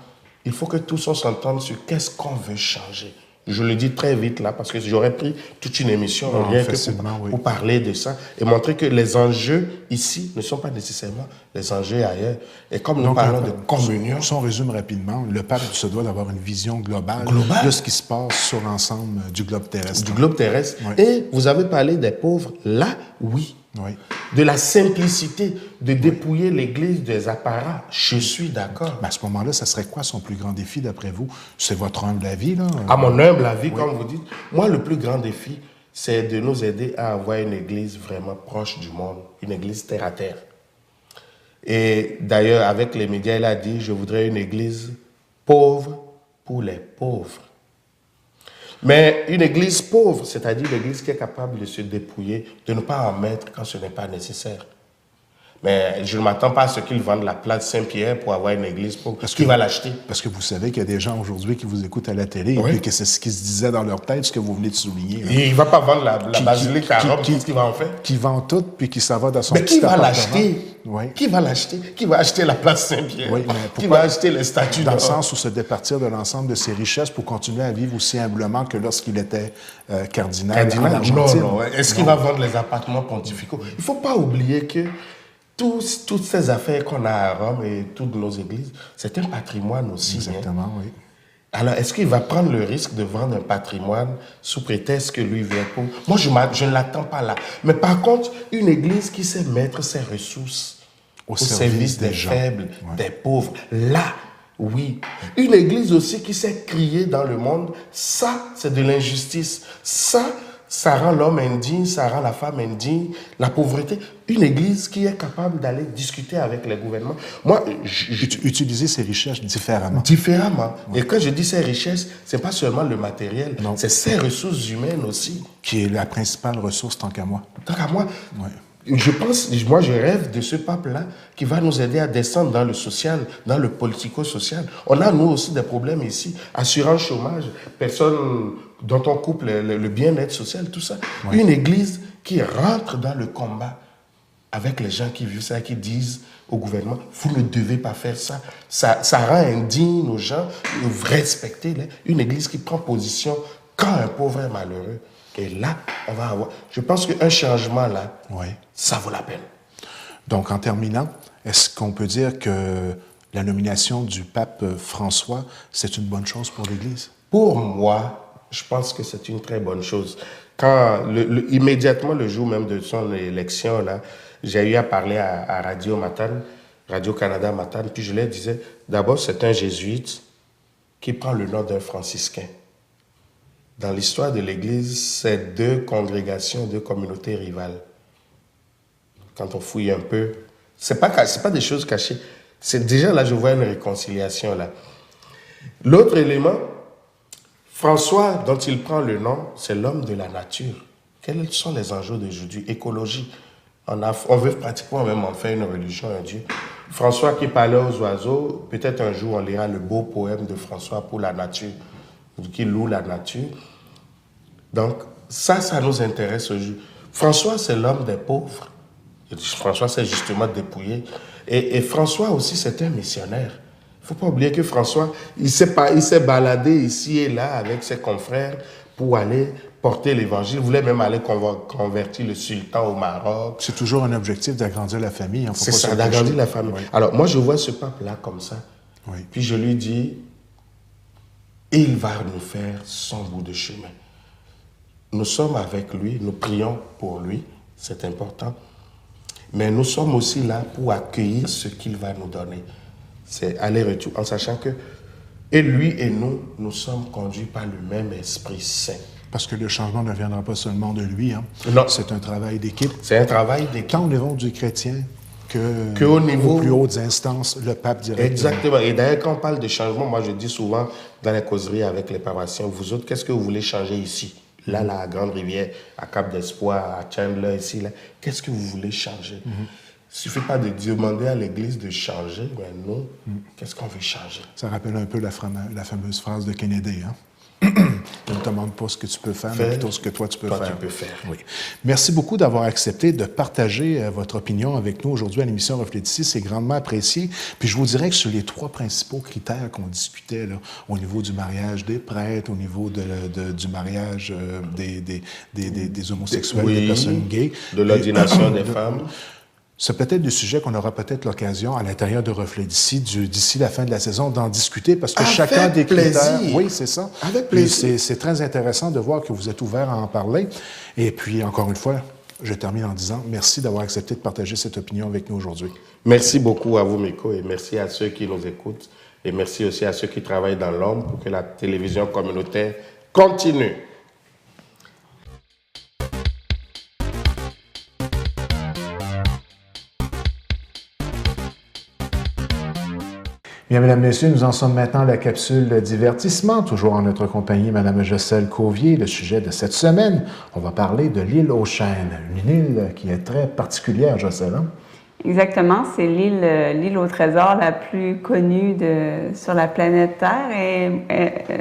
il faut que tous on s'entende sur qu'est-ce qu'on veut changer. Je le dis très vite là, parce que j'aurais pris toute une émission rien que pour parler de ça et montrer que les enjeux ici ne sont pas nécessairement les enjeux ailleurs. Et comme nous parlons de communion... Si on résume rapidement, le pape se doit d'avoir une vision globale de ce qui se passe sur l'ensemble du globe terrestre. Du globe terrestre. Oui. Et vous avez parlé des pauvres. Là, oui. Oui. De la simplicité, de dépouiller l'Église des apparats. Je suis d'accord. Mais à ce moment-là, ça serait quoi son plus grand défi, d'après vous? C'est votre humble avis, là? À mon humble avis, comme vous dites, moi, le plus grand défi, c'est de nous aider à avoir une Église vraiment proche du monde, une Église terre à terre. Et d'ailleurs, avec les médias, il a dit, je voudrais une Église pauvre pour les pauvres. Mais une église pauvre, c'est-à-dire une église qui est capable de se dépouiller, de ne pas en mettre quand ce n'est pas nécessaire. Mais je ne m'attends pas à ce qu'ils vendent la place Saint-Pierre pour avoir une église pauvre. Qui va l'acheter? Parce que vous savez qu'il y a des gens aujourd'hui qui vous écoutent à la télé Oui. et puis que c'est ce qui se disait dans leur tête, ce que vous venez de souligner. Là. Il ne va pas vendre la basilique à Rome, qu'est-ce qu'il va en faire? Qui vend tout puis qui s'en va dans son Mais petit qui va appartement. l'acheter? Oui. Qui va l'acheter? Qui va acheter la place Saint-Pierre? Oui, mais Qui pourquoi? va acheter les statues Dans le d'or? sens où se départir de l'ensemble de ses richesses pour continuer à vivre aussi humblement que lorsqu'il était cardinal en Argentine. Non. Est-ce qu'il va vendre les appartements pontificaux? Il ne faut pas oublier que toutes ces affaires qu'on a à Rome et toutes nos églises, c'est un patrimoine aussi. Exactement, oui. Alors, est-ce qu'il va prendre le risque de vendre un patrimoine sous prétexte que lui vient pour... Moi, je ne l'attends pas là. Mais par contre, une église qui sait mettre ses ressources au service des gens. faibles, Ouais. des pauvres, là, oui. Une église aussi qui sait crier dans le monde, ça, c'est de l'injustice. Ça rend l'homme indigne, ça rend la femme indigne, la pauvreté. Une église qui est capable d'aller discuter avec les gouvernements. Moi, Utiliser ses richesses différemment. différemment. Et quand je dis ces richesses, c'est pas seulement le matériel, Non. c'est ces ressources humaines aussi. Qui est la principale ressource tant qu'à moi. Tant qu'à moi, Ouais. je rêve de ce pape-là qui va nous aider à descendre dans le social, dans le politico-social. On a, nous aussi, des problèmes ici. Assurance chômage, personne dont on coupe le bien-être social, tout ça. Ouais. Une église qui rentre dans le combat avec les gens qui vivent ça, qui disent au gouvernement, vous ne devez pas faire ça. Ça rend indigne nos gens, respectez-les. Une église qui prend position quand un pauvre est malheureux. Et là, on va avoir... Je pense qu'un changement là, Ouais. ça vaut la peine. Donc, en terminant, est-ce qu'on peut dire que la nomination du pape François, c'est une bonne chose pour l'Église? Pour moi, je pense que c'est une très bonne chose. Quand, immédiatement, le jour même de son élection, là, j'ai eu à parler à Radio Matane, Radio-Canada Matane, puis je leur disais, d'abord, c'est un jésuite qui prend le nom d'un franciscain. Dans l'histoire de l'Église, c'est deux congrégations, deux communautés rivales. Quand on fouille un peu, c'est pas des choses cachées. C'est déjà là, je vois une réconciliation là. L'autre élément, François, dont il prend le nom, c'est l'homme de la nature. Quels sont les enjeux d'aujourd'hui? Écologie. On veut pratiquement même en faire une religion, un Dieu. François qui parlait aux oiseaux, peut-être un jour on lira le beau poème de François pour la nature, qui loue la nature. Donc, ça nous intéresse aujourd'hui. François, c'est l'homme des pauvres. François s'est justement dépouillé. Et François aussi, c'est un missionnaire. Il ne faut pas oublier que François, il s'est baladé ici et là avec ses confrères pour aller porter l'évangile. Il voulait même aller convertir le sultan au Maroc. C'est toujours un objectif d'agrandir la famille. Hein, faut C'est pas ça, se d'agrandir cacher. la famille. Oui. Alors, moi, je vois ce pape-là comme ça. Oui. Puis je lui dis, il va nous faire son bout de chemin. Nous sommes avec lui, nous prions pour lui, c'est important. Mais nous sommes aussi là pour accueillir ce qu'il va nous donner. C'est aller-retour, en sachant que et lui et nous sommes conduits par le même Esprit Saint. Parce que le changement ne viendra pas seulement de lui. Hein. Non. C'est un travail d'équipe. C'est un travail d'équipe. Tant au niveau du chrétien que au niveau- aux plus hautes instances, le pape directement. Exactement. Et d'ailleurs, quand on parle de changement, moi je dis souvent dans les causeries avec les paroissiens, vous autres, qu'est-ce que vous voulez changer ici? Là, à Grande Rivière, à Cap d'Espoir, à Chandler, ici, là, qu'est-ce que vous voulez changer? Il ne suffit pas de demander à l'Église de changer, mais nous, qu'est-ce qu'on veut changer? Ça rappelle un peu la fameuse phrase de Kennedy. Hein? On ne te demande pas ce que tu peux faire, mais plutôt ce que toi tu peux Toi, faire. tu peux faire. Oui. Merci beaucoup d'avoir accepté de partager votre opinion avec nous aujourd'hui à l'émission Reflet d'ici. C'est grandement apprécié. Puis je vous dirais que sur les 3 principaux critères qu'on discutait, là, au niveau du mariage des prêtres, au niveau du mariage des homosexuels, Oui, des personnes gays, de l'ordination des femmes. c'est peut-être des sujets qu'on aura peut-être l'occasion à l'intérieur de Reflet d'ici, d'ici la fin de la saison, d'en discuter parce que Avec chacun des critères... plaisir. Oui, c'est ça. Avec Puis plaisir. c'est très intéressant de voir que vous êtes ouvert à en parler. Et puis, encore une fois, je termine en disant merci d'avoir accepté de partager cette opinion avec nous aujourd'hui. Merci beaucoup à vous, Miko, et merci à ceux qui nous écoutent. Et merci aussi à ceux qui travaillent dans l'ombre pour que la télévision communautaire continue. Bien, mesdames, messieurs, nous en sommes maintenant à la capsule divertissement, toujours en notre compagnie, Madame Jocelyne Cauvier. Le sujet de cette semaine, on va parler de l'île aux Chênes, une île qui est très particulière, Jocelyne. Exactement, c'est l'île au trésor la plus connue sur la planète Terre. Et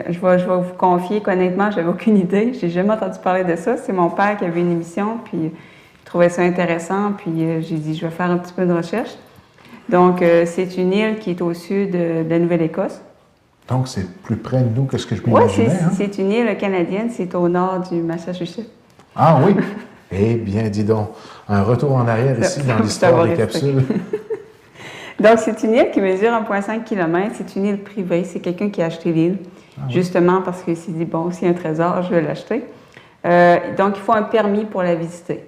je vais vous confier qu'honnêtement, j'avais aucune idée. J'ai jamais entendu parler de ça. C'est mon père qui avait une émission, puis il trouvait ça intéressant. Puis j'ai dit, je vais faire un petit peu de recherche. Donc, c'est une île qui est au sud de la Nouvelle-Écosse. Donc, c'est plus près de nous que ce que je m'imaginais. Oui, c'est une île canadienne. C'est au nord du Massachusetts. Ah oui? Eh bien, dis donc, un retour en arrière ici dans l'histoire des capsules. Donc, c'est une île qui mesure 1,5 km. C'est une île privée. C'est quelqu'un qui a acheté l'île, justement parce qu'il s'est dit, bon, s'il y a un trésor, je vais l'acheter. Donc, il faut un permis pour la visiter.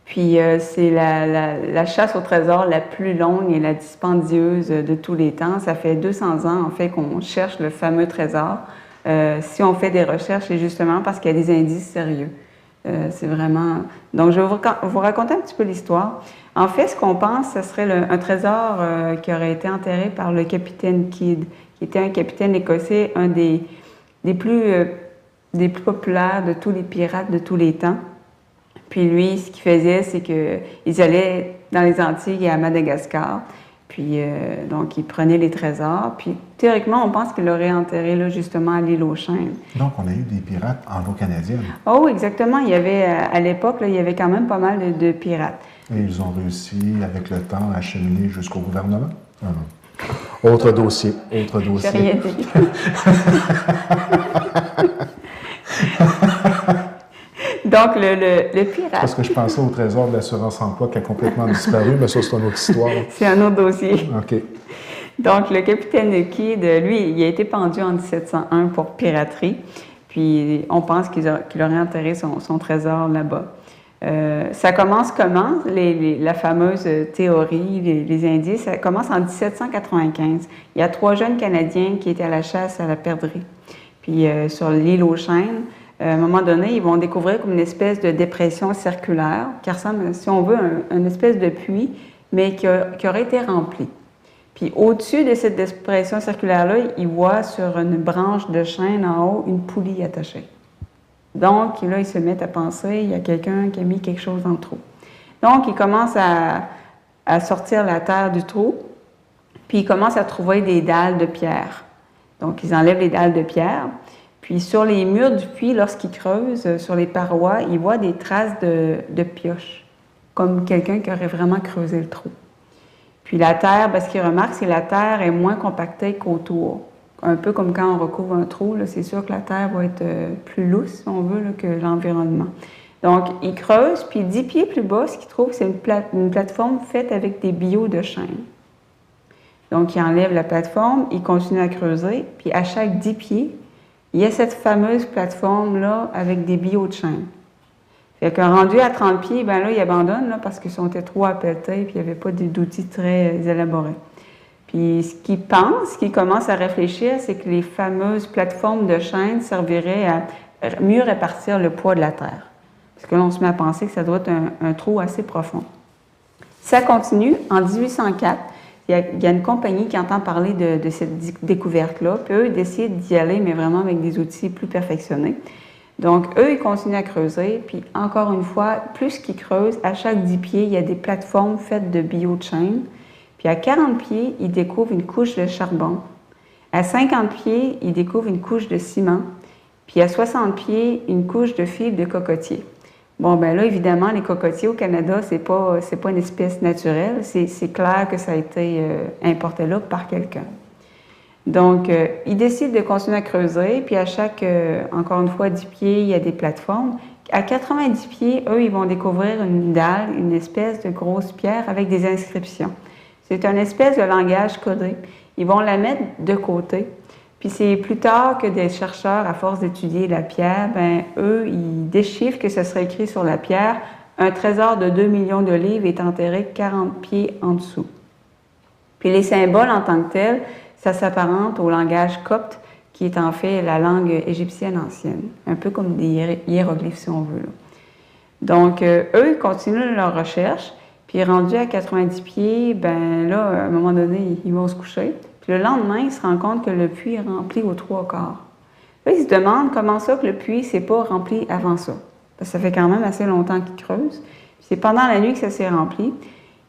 Puis, c'est la chasse au trésor la plus longue et la dispendieuse de tous les temps. Ça fait 200 ans, en fait, qu'on cherche le fameux trésor. Si on fait des recherches, c'est justement parce qu'il y a des indices sérieux. C'est vraiment... Donc, je vais vous raconter un petit peu l'histoire. En fait, ce qu'on pense, ce serait un trésor qui aurait été enterré par le capitaine Kidd, qui était un capitaine écossais, un des plus populaires de tous les pirates de tous les temps. Puis lui, ce qu'il faisait, c'est qu'ils allaient dans les Antilles et à Madagascar. Puis, donc, il prenait les trésors. Puis, théoriquement, on pense qu'il l'aurait enterré, là, justement, à l'île aux Chênes. Donc, on a eu des pirates en eau canadienne. Oh, exactement. Il y avait, à l'époque, là, il y avait quand même pas mal de pirates. Et ils ont réussi, avec le temps, à cheminer jusqu'au gouvernement? Autre dossier. J'ai rien dit. Donc, le pirate... Parce que je pensais au trésor de l'assurance-emploi qui a complètement disparu, mais ça, c'est une autre histoire. C'est un autre dossier. OK. Donc, le capitaine Kidd, lui, il a été pendu en 1701 pour piraterie. Puis, on pense qu'il aurait enterré son trésor là-bas. Ça commence comment? La fameuse théorie, les indices, ça commence en 1795. Il y a 3 jeunes Canadiens qui étaient à la chasse à la perdrix. Puis, sur l'île aux Chênes, à un moment donné, ils vont découvrir comme une espèce de dépression circulaire qui ressemble, si on veut, à une espèce de puits, mais qui aurait été rempli. Puis au-dessus de cette dépression circulaire-là, ils voient sur une branche de chêne en haut une poulie attachée. Donc là, ils se mettent à penser, il y a quelqu'un qui a mis quelque chose dans le trou. Donc, ils commencent à sortir la terre du trou, puis ils commencent à trouver des dalles de pierre. Donc, ils enlèvent les dalles de pierre. Puis sur les murs du puits, lorsqu'ils creusent, sur les parois, ils voient des traces de pioches, comme quelqu'un qui aurait vraiment creusé le trou. Puis la terre, ce qu'ils remarquent, c'est que la terre est moins compactée qu'autour. Un peu comme quand on recouvre un trou, c'est sûr que la terre va être plus lousse, si on veut, là, que l'environnement. Donc, ils creusent, puis 10 pieds plus bas, ce qu'ils trouvent, c'est une plateforme faite avec des billots de chêne. Donc, ils enlèvent la plateforme, ils continuent à creuser, puis à chaque 10 pieds, il y a cette fameuse plateforme-là avec des billots de chêne. Fait que rendu à 30 pieds, là, ils abandonnent là, parce qu'ils sont trop appelés puis il n'y avait pas d'outils très élaborés. Puis ce qu'ils pensent, ce qu'ils commencent à réfléchir, c'est que les fameuses plateformes de chêne serviraient à mieux répartir le poids de la terre. Parce que là, on se met à penser que ça doit être un trou assez profond. Ça continue. En 1804, il y a une compagnie qui entend parler de cette découverte-là, puis eux, ils décident d'y aller, mais vraiment avec des outils plus perfectionnés. Donc, eux, ils continuent à creuser, puis encore une fois, plus qu'ils creusent, à chaque 10 pieds, il y a des plateformes faites de billots de chêne. Puis à 40 pieds, ils découvrent une couche de charbon. À 50 pieds, ils découvrent une couche de ciment. Puis à 60 pieds, une couche de fibres de cocotier. Bon, ben là, évidemment, les cocotiers au Canada, c'est pas une espèce naturelle. C'est clair que ça a été importé là par quelqu'un. Donc, ils décident de continuer à creuser, puis à chaque, encore une fois, 10 pieds, il y a des plateformes. À 90 pieds, eux, ils vont découvrir une dalle, une espèce de grosse pierre avec des inscriptions. C'est une espèce de langage codé. Ils vont la mettre de côté. Puis c'est plus tard que des chercheurs, à force d'étudier la pierre, eux, ils déchiffrent que ce serait écrit sur la pierre « Un trésor de 2 millions de livres est enterré 40 pieds en dessous ». Puis les symboles en tant que tels, ça s'apparente au langage copte, qui est en fait la langue égyptienne ancienne, un peu comme des hiéroglyphes si on veut. Là. Donc, eux, ils continuent leur recherche, puis rendus à 90 pieds, là, à un moment donné, ils vont se coucher. Puis Puis le lendemain, il se rend compte que le puits est rempli aux 3/4. Là, il se demande comment ça que le puits ne s'est pas rempli avant ça. Parce que ça fait quand même assez longtemps qu'il creuse. Puis c'est pendant la nuit que ça s'est rempli.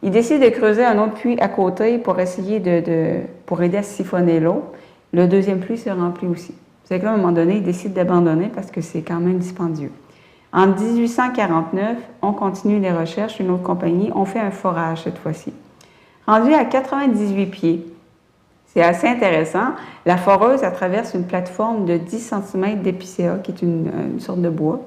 Il décide de creuser un autre puits à côté pour essayer pour aider à siphonner l'eau. Le deuxième puits s'est rempli aussi. C'est que là, à un moment donné, il décide d'abandonner parce que c'est quand même dispendieux. En 1849, on continue les recherches, une autre compagnie, on fait un forage cette fois-ci. Rendu à 98 pieds, c'est assez intéressant, la foreuse, elle traverse une plateforme de 10 cm d'épicéa, qui est une sorte de bois.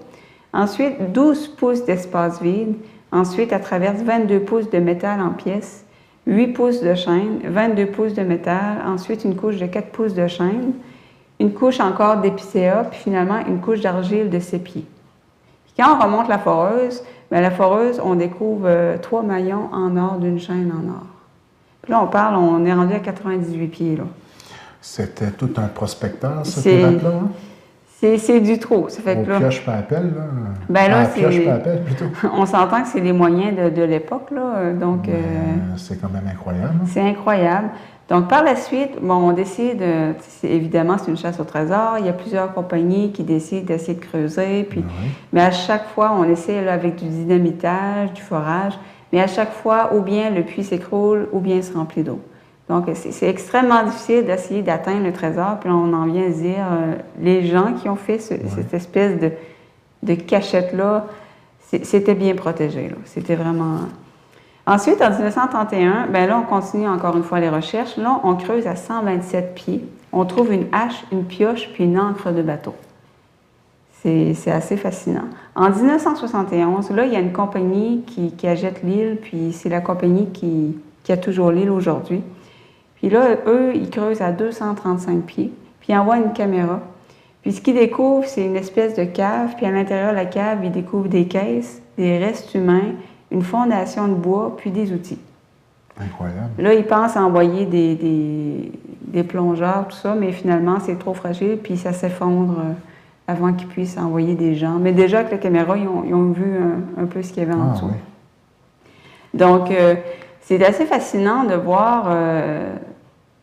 Ensuite, 12 pouces d'espace vide. Ensuite, elle traverse 22 pouces de métal en pièces, 8 pouces de chaîne, 22 pouces de métal, ensuite une couche de 4 pouces de chaîne, une couche encore d'épicéa, puis finalement une couche d'argile de 7 pieds. Puis quand on remonte la foreuse, on découvre 3 maillons en or d'une chaîne en or. Puis là, on est rendu à 98 pieds. Là. C'était tout un prospecteur, ce pirate-là? Hein? C'est du trop. Ça fait Au que là, pioche pas appel, là? Ben là, pioche pas appel, plutôt. On s'entend que c'est les moyens de l'époque, là, donc... c'est quand même incroyable. Hein? C'est incroyable. Donc, par la suite, on décide, évidemment, c'est une chasse au trésor, il y a plusieurs compagnies qui décident d'essayer de creuser, puis, mais à chaque fois, on essaie là, avec du dynamitage, du forage, mais à chaque fois, ou bien le puits s'écroule, ou bien il se remplit d'eau. Donc, c'est extrêmement difficile d'essayer d'atteindre le trésor. Puis là, on en vient à se dire, les gens qui ont fait cette espèce de cachette-là, c'était bien protégé. C'était vraiment... Ensuite, en 1931, bien là, on continue encore une fois les recherches. Là, on creuse à 127 pieds. On trouve une hache, une pioche, puis une ancre de bateau. C'est assez fascinant. En 1971, là, il y a une compagnie qui achète l'île, puis c'est la compagnie qui a toujours l'île aujourd'hui. Puis là, eux, ils creusent à 235 pieds, puis ils envoient une caméra. Puis ce qu'ils découvrent, c'est une espèce de cave, puis à l'intérieur de la cave, ils découvrent des caisses, des restes humains, une fondation de bois, puis des outils. Incroyable. Là, ils pensent à envoyer des plongeurs, tout ça, mais finalement, c'est trop fragile, puis ça s'effondre avant qu'ils puissent envoyer des gens. Mais déjà, avec la caméra, ils ont vu un peu ce qu'il y avait en dessous. Oui. Donc, c'est assez fascinant de voir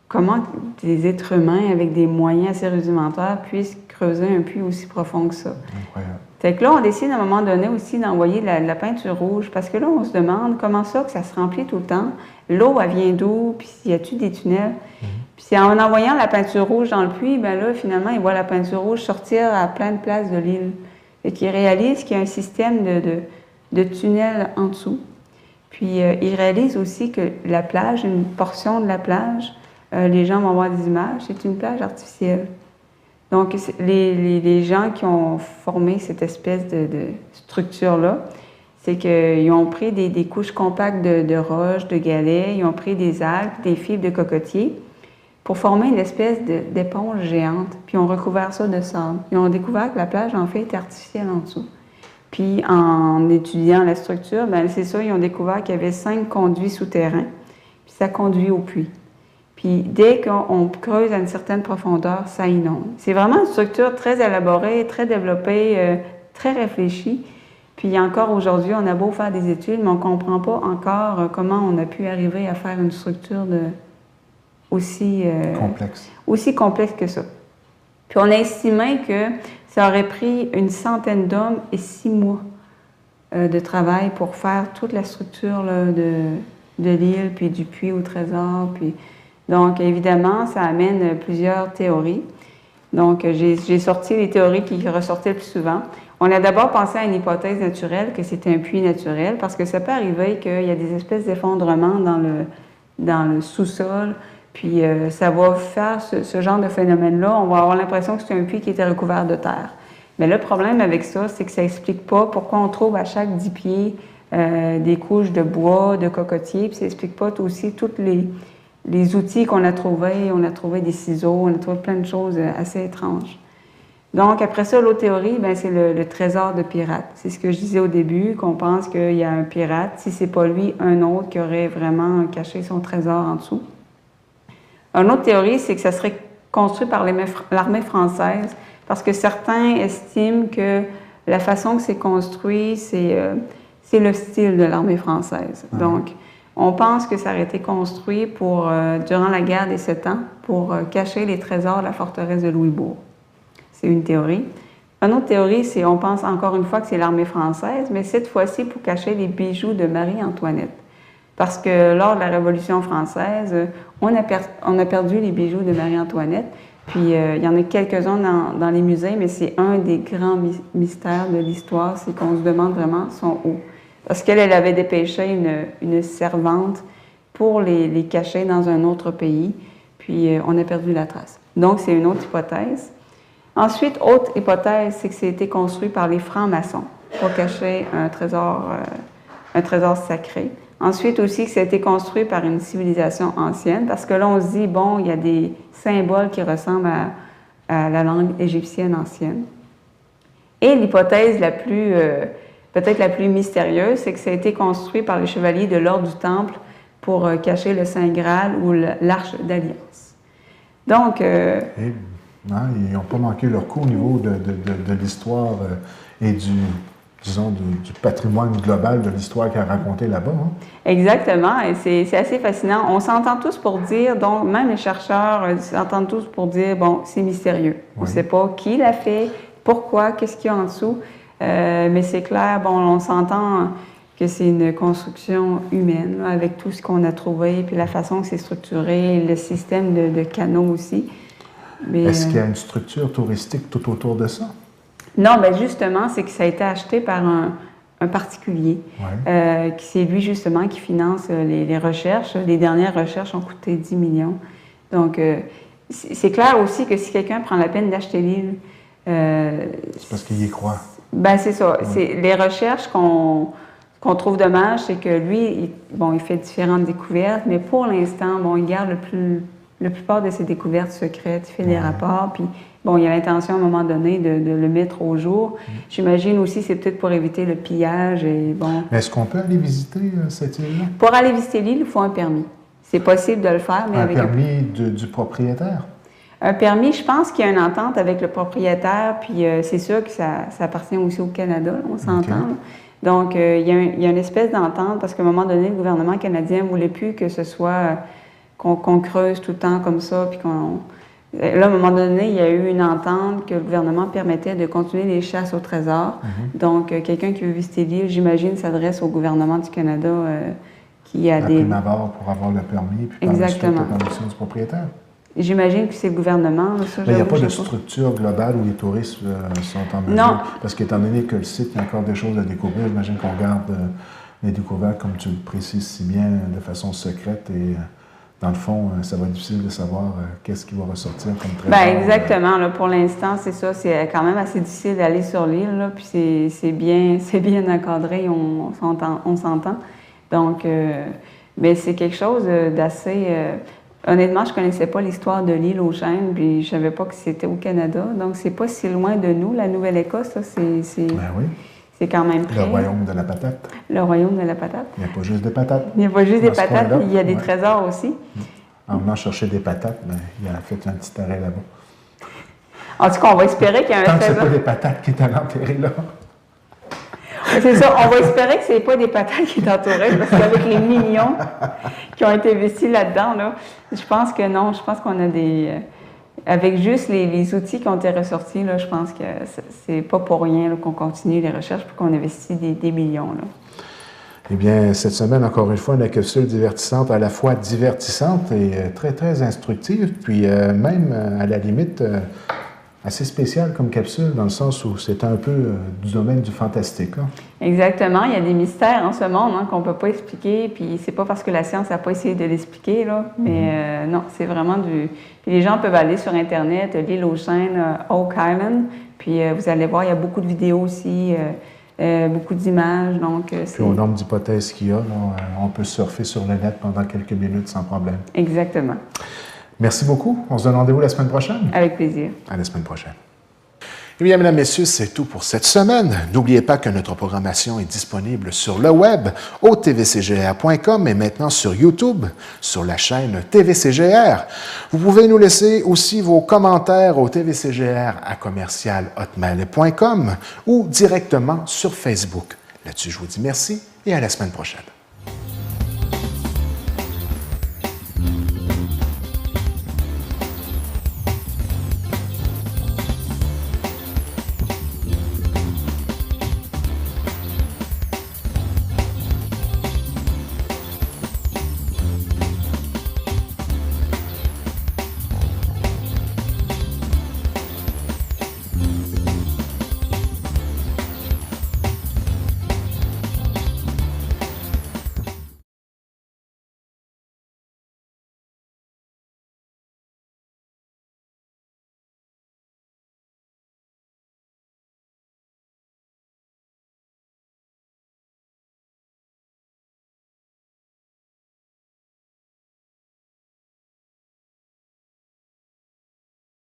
comment des êtres humains, avec des moyens assez rudimentaires, puissent creuser un puits aussi profond que ça. Incroyable. Fait que là, on décide à un moment donné aussi d'envoyer la peinture rouge, parce que là, on se demande comment ça que ça se remplit tout le temps. L'eau, elle vient d'où? Puis y a-t-il des tunnels? Puis en envoyant la peinture rouge dans le puits, bien là, finalement, ils voient la peinture rouge sortir à plein de places de l'île. Et qu'ils réalisent qu'il y a un système de tunnels en dessous. Puis ils réalisent aussi que la plage, une portion de la plage, les gens vont voir des images, c'est une plage artificielle. Donc, les gens qui ont formé cette espèce de structure-là, c'est qu'ils ont pris des couches compactes de roches, de galets, ils ont pris des algues, des fibres de cocotier pour former une espèce d'éponge géante, puis ils ont recouvert ça de sable. Ils ont découvert que la plage, en fait, était artificielle en dessous. Puis, en étudiant la structure, bien, c'est ça, ils ont découvert qu'il y avait 5 conduits souterrains, puis ça conduit au puits. Puis, dès qu'on creuse à une certaine profondeur, ça inonde. C'est vraiment une structure très élaborée, très développée, très réfléchie. Puis, encore aujourd'hui, on a beau faire des études, mais on ne comprend pas encore comment on a pu arriver à faire une structure aussi complexe que ça. Puis, on a estimé que ça aurait pris une centaine d'hommes et 6 mois de travail pour faire toute la structure là, de l'île, puis du puits au trésor, puis... Donc, évidemment, ça amène plusieurs théories. Donc, j'ai sorti les théories qui ressortaient le plus souvent. On a d'abord pensé à une hypothèse naturelle, que c'était un puits naturel, parce que ça peut arriver qu'il y a des espèces d'effondrements dans le sous-sol, puis ça va faire ce genre de phénomène-là. On va avoir l'impression que c'est un puits qui était recouvert de terre. Mais le problème avec ça, c'est que ça n'explique pas pourquoi on trouve à chaque 10 pieds des couches de bois, de cocotiers, puis ça n'explique pas aussi toutes les outils qu'on a trouvés. On a trouvé des ciseaux, on a trouvé plein de choses assez étranges. Donc, après ça, l'autre théorie, bien, c'est le trésor de pirate. C'est ce que je disais au début, qu'on pense qu'il y a un pirate. Si c'est pas lui, un autre qui aurait vraiment caché son trésor en dessous. Une autre théorie, c'est que ça serait construit par l'armée française, parce que certains estiment que la façon que c'est construit, c'est le style de l'armée française. Donc, On pense que ça aurait été construit durant la guerre des 7 ans pour cacher les trésors de la forteresse de Louisbourg. C'est une théorie. Une autre théorie, c'est on pense encore une fois que c'est l'armée française, mais cette fois-ci pour cacher les bijoux de Marie-Antoinette. Parce que lors de la Révolution française, on a perdu les bijoux de Marie-Antoinette. Puis il y en a quelques-uns dans les musées, mais c'est un des grands mystères de l'histoire, c'est qu'on se demande vraiment sont où. Parce qu'elle avait dépêché une servante pour les cacher dans un autre pays, puis on a perdu la trace. Donc c'est une autre hypothèse. Ensuite, autre hypothèse, c'est que ça a été construit par les francs-maçons pour cacher un trésor sacré. Ensuite aussi, que ça a été construit par une civilisation ancienne, parce que là, on se dit, bon, il y a des symboles qui ressemblent à la langue égyptienne ancienne. Et l'hypothèse peut-être la plus mystérieuse, c'est que ça a été construit par les chevaliers de l'Ordre du Temple pour cacher le Saint Graal ou l'Arche d'Alliance. Donc... ils n'ont pas manqué leur coup au niveau de l'histoire et du patrimoine global de l'histoire qu'il a raconté là-bas. Hein? Exactement, et c'est assez fascinant. On s'entend tous pour dire, donc même les chercheurs s'entendent tous pour dire, bon, c'est mystérieux. Oui. On ne sait pas qui l'a fait, pourquoi, qu'est-ce qu'il y a en dessous, mais c'est clair, bon, on s'entend que c'est une construction humaine, là, avec tout ce qu'on a trouvé, puis la façon que c'est structuré, le système de canaux aussi. Mais, est-ce qu'il y a une structure touristique tout autour de ça? Non, bien justement, c'est que ça a été acheté par un particulier. Ouais. C'est lui justement qui finance les recherches. Les dernières recherches ont coûté 10 millions. Donc, c'est clair aussi que si quelqu'un prend la peine d'acheter l'île... c'est parce qu'il y croit. Bien, c'est ça. Ouais. Les recherches qu'on trouve dommage, c'est que lui, il fait différentes découvertes, mais pour l'instant, il garde la plupart de ses découvertes secrètes, il fait des rapports, puis bon, il y a l'intention à un moment donné de le mettre au jour. J'imagine aussi c'est peut-être pour éviter le pillage et bon. Mais est-ce qu'on peut aller visiter cette île-là? Pour aller visiter l'île, il faut un permis. C'est possible de le faire, mais avec... Un permis du propriétaire? Un permis, je pense qu'il y a une entente avec le propriétaire, puis c'est sûr que ça appartient aussi au Canada, on s'entend. Okay. Donc, il y a une espèce d'entente, parce qu'à un moment donné, le gouvernement canadien ne voulait plus que ce soit... qu'on creuse tout le temps comme ça, puis là, à un moment donné, il y a eu une entente que le gouvernement permettait de continuer les chasses au trésor. Donc, quelqu'un qui veut visiter l'île, j'imagine, s'adresse au gouvernement du Canada qui a des... prime abord pour avoir le permis, puis par la suite, la permission du propriétaire. J'imagine que c'est le gouvernement. Ça, mais il n'y a pas de structure globale où les touristes sont en mesure. Non. Parce qu'étant donné que le site, il y a encore des choses à découvrir, j'imagine qu'on garde les découvertes, comme tu le précises si bien, de façon secrète et... Dans le fond, ça va être difficile de savoir qu'est-ce qui va ressortir comme trésor. Bien, exactement. Là, pour l'instant, c'est ça. C'est quand même assez difficile d'aller sur l'île, là, puis c'est bien encadré, on s'entend. Donc, mais c'est quelque chose d'assez... honnêtement, je ne connaissais pas l'histoire de l'île aux Chênes, puis je ne savais pas que c'était au Canada. Donc, c'est pas si loin de nous, la Nouvelle-Écosse. C'est... Ben oui. C'est quand même près. Le royaume de la patate. Le royaume de la patate. Il n'y a pas juste des patates. Il n'y a pas juste des patates, il y a des trésors aussi. En venant chercher des patates, il a fait un petit arrêt là-bas. En tout cas, on va espérer qu'il y a un trésor. Tant que ce n'est pas des patates qui est enterré là. C'est ça, on va espérer que ce n'est pas des patates qui est entouré, parce qu'avec les millions qui ont été investis là-dedans, là, je pense que non, je pense qu'on a des... Avec juste les outils qui ont été ressortis, là, je pense que c'est pas pour rien là, qu'on continue les recherches pour qu'on investit des millions. Là. Eh bien, cette semaine, encore une fois, une capsule divertissante, à la fois divertissante et très, très instructive, puis même, à la limite, assez spéciale comme capsule, dans le sens où c'est un peu du domaine du fantastique. Là. Exactement. Il y a des mystères en ce monde qu'on ne peut pas expliquer, puis c'est pas parce que la science n'a pas essayé de l'expliquer, là, mais non, c'est vraiment du... Puis les gens peuvent aller sur Internet, l'île aux Chênes, Oak Island, puis vous allez voir, il y a beaucoup de vidéos aussi, beaucoup d'images, donc... Puis au nombre d'hypothèses qu'il y a, là, on peut surfer sur le net pendant quelques minutes sans problème. Exactement. Merci beaucoup. On se donne rendez-vous la semaine prochaine. Avec plaisir. À la semaine prochaine. Eh bien, mesdames, messieurs, c'est tout pour cette semaine. N'oubliez pas que notre programmation est disponible sur le web au tvcgr.com et maintenant sur YouTube, sur la chaîne TVCGR. Vous pouvez nous laisser aussi vos commentaires au tvcgr@commercialhotmail.com ou directement sur Facebook. Là-dessus, je vous dis merci et à la semaine prochaine.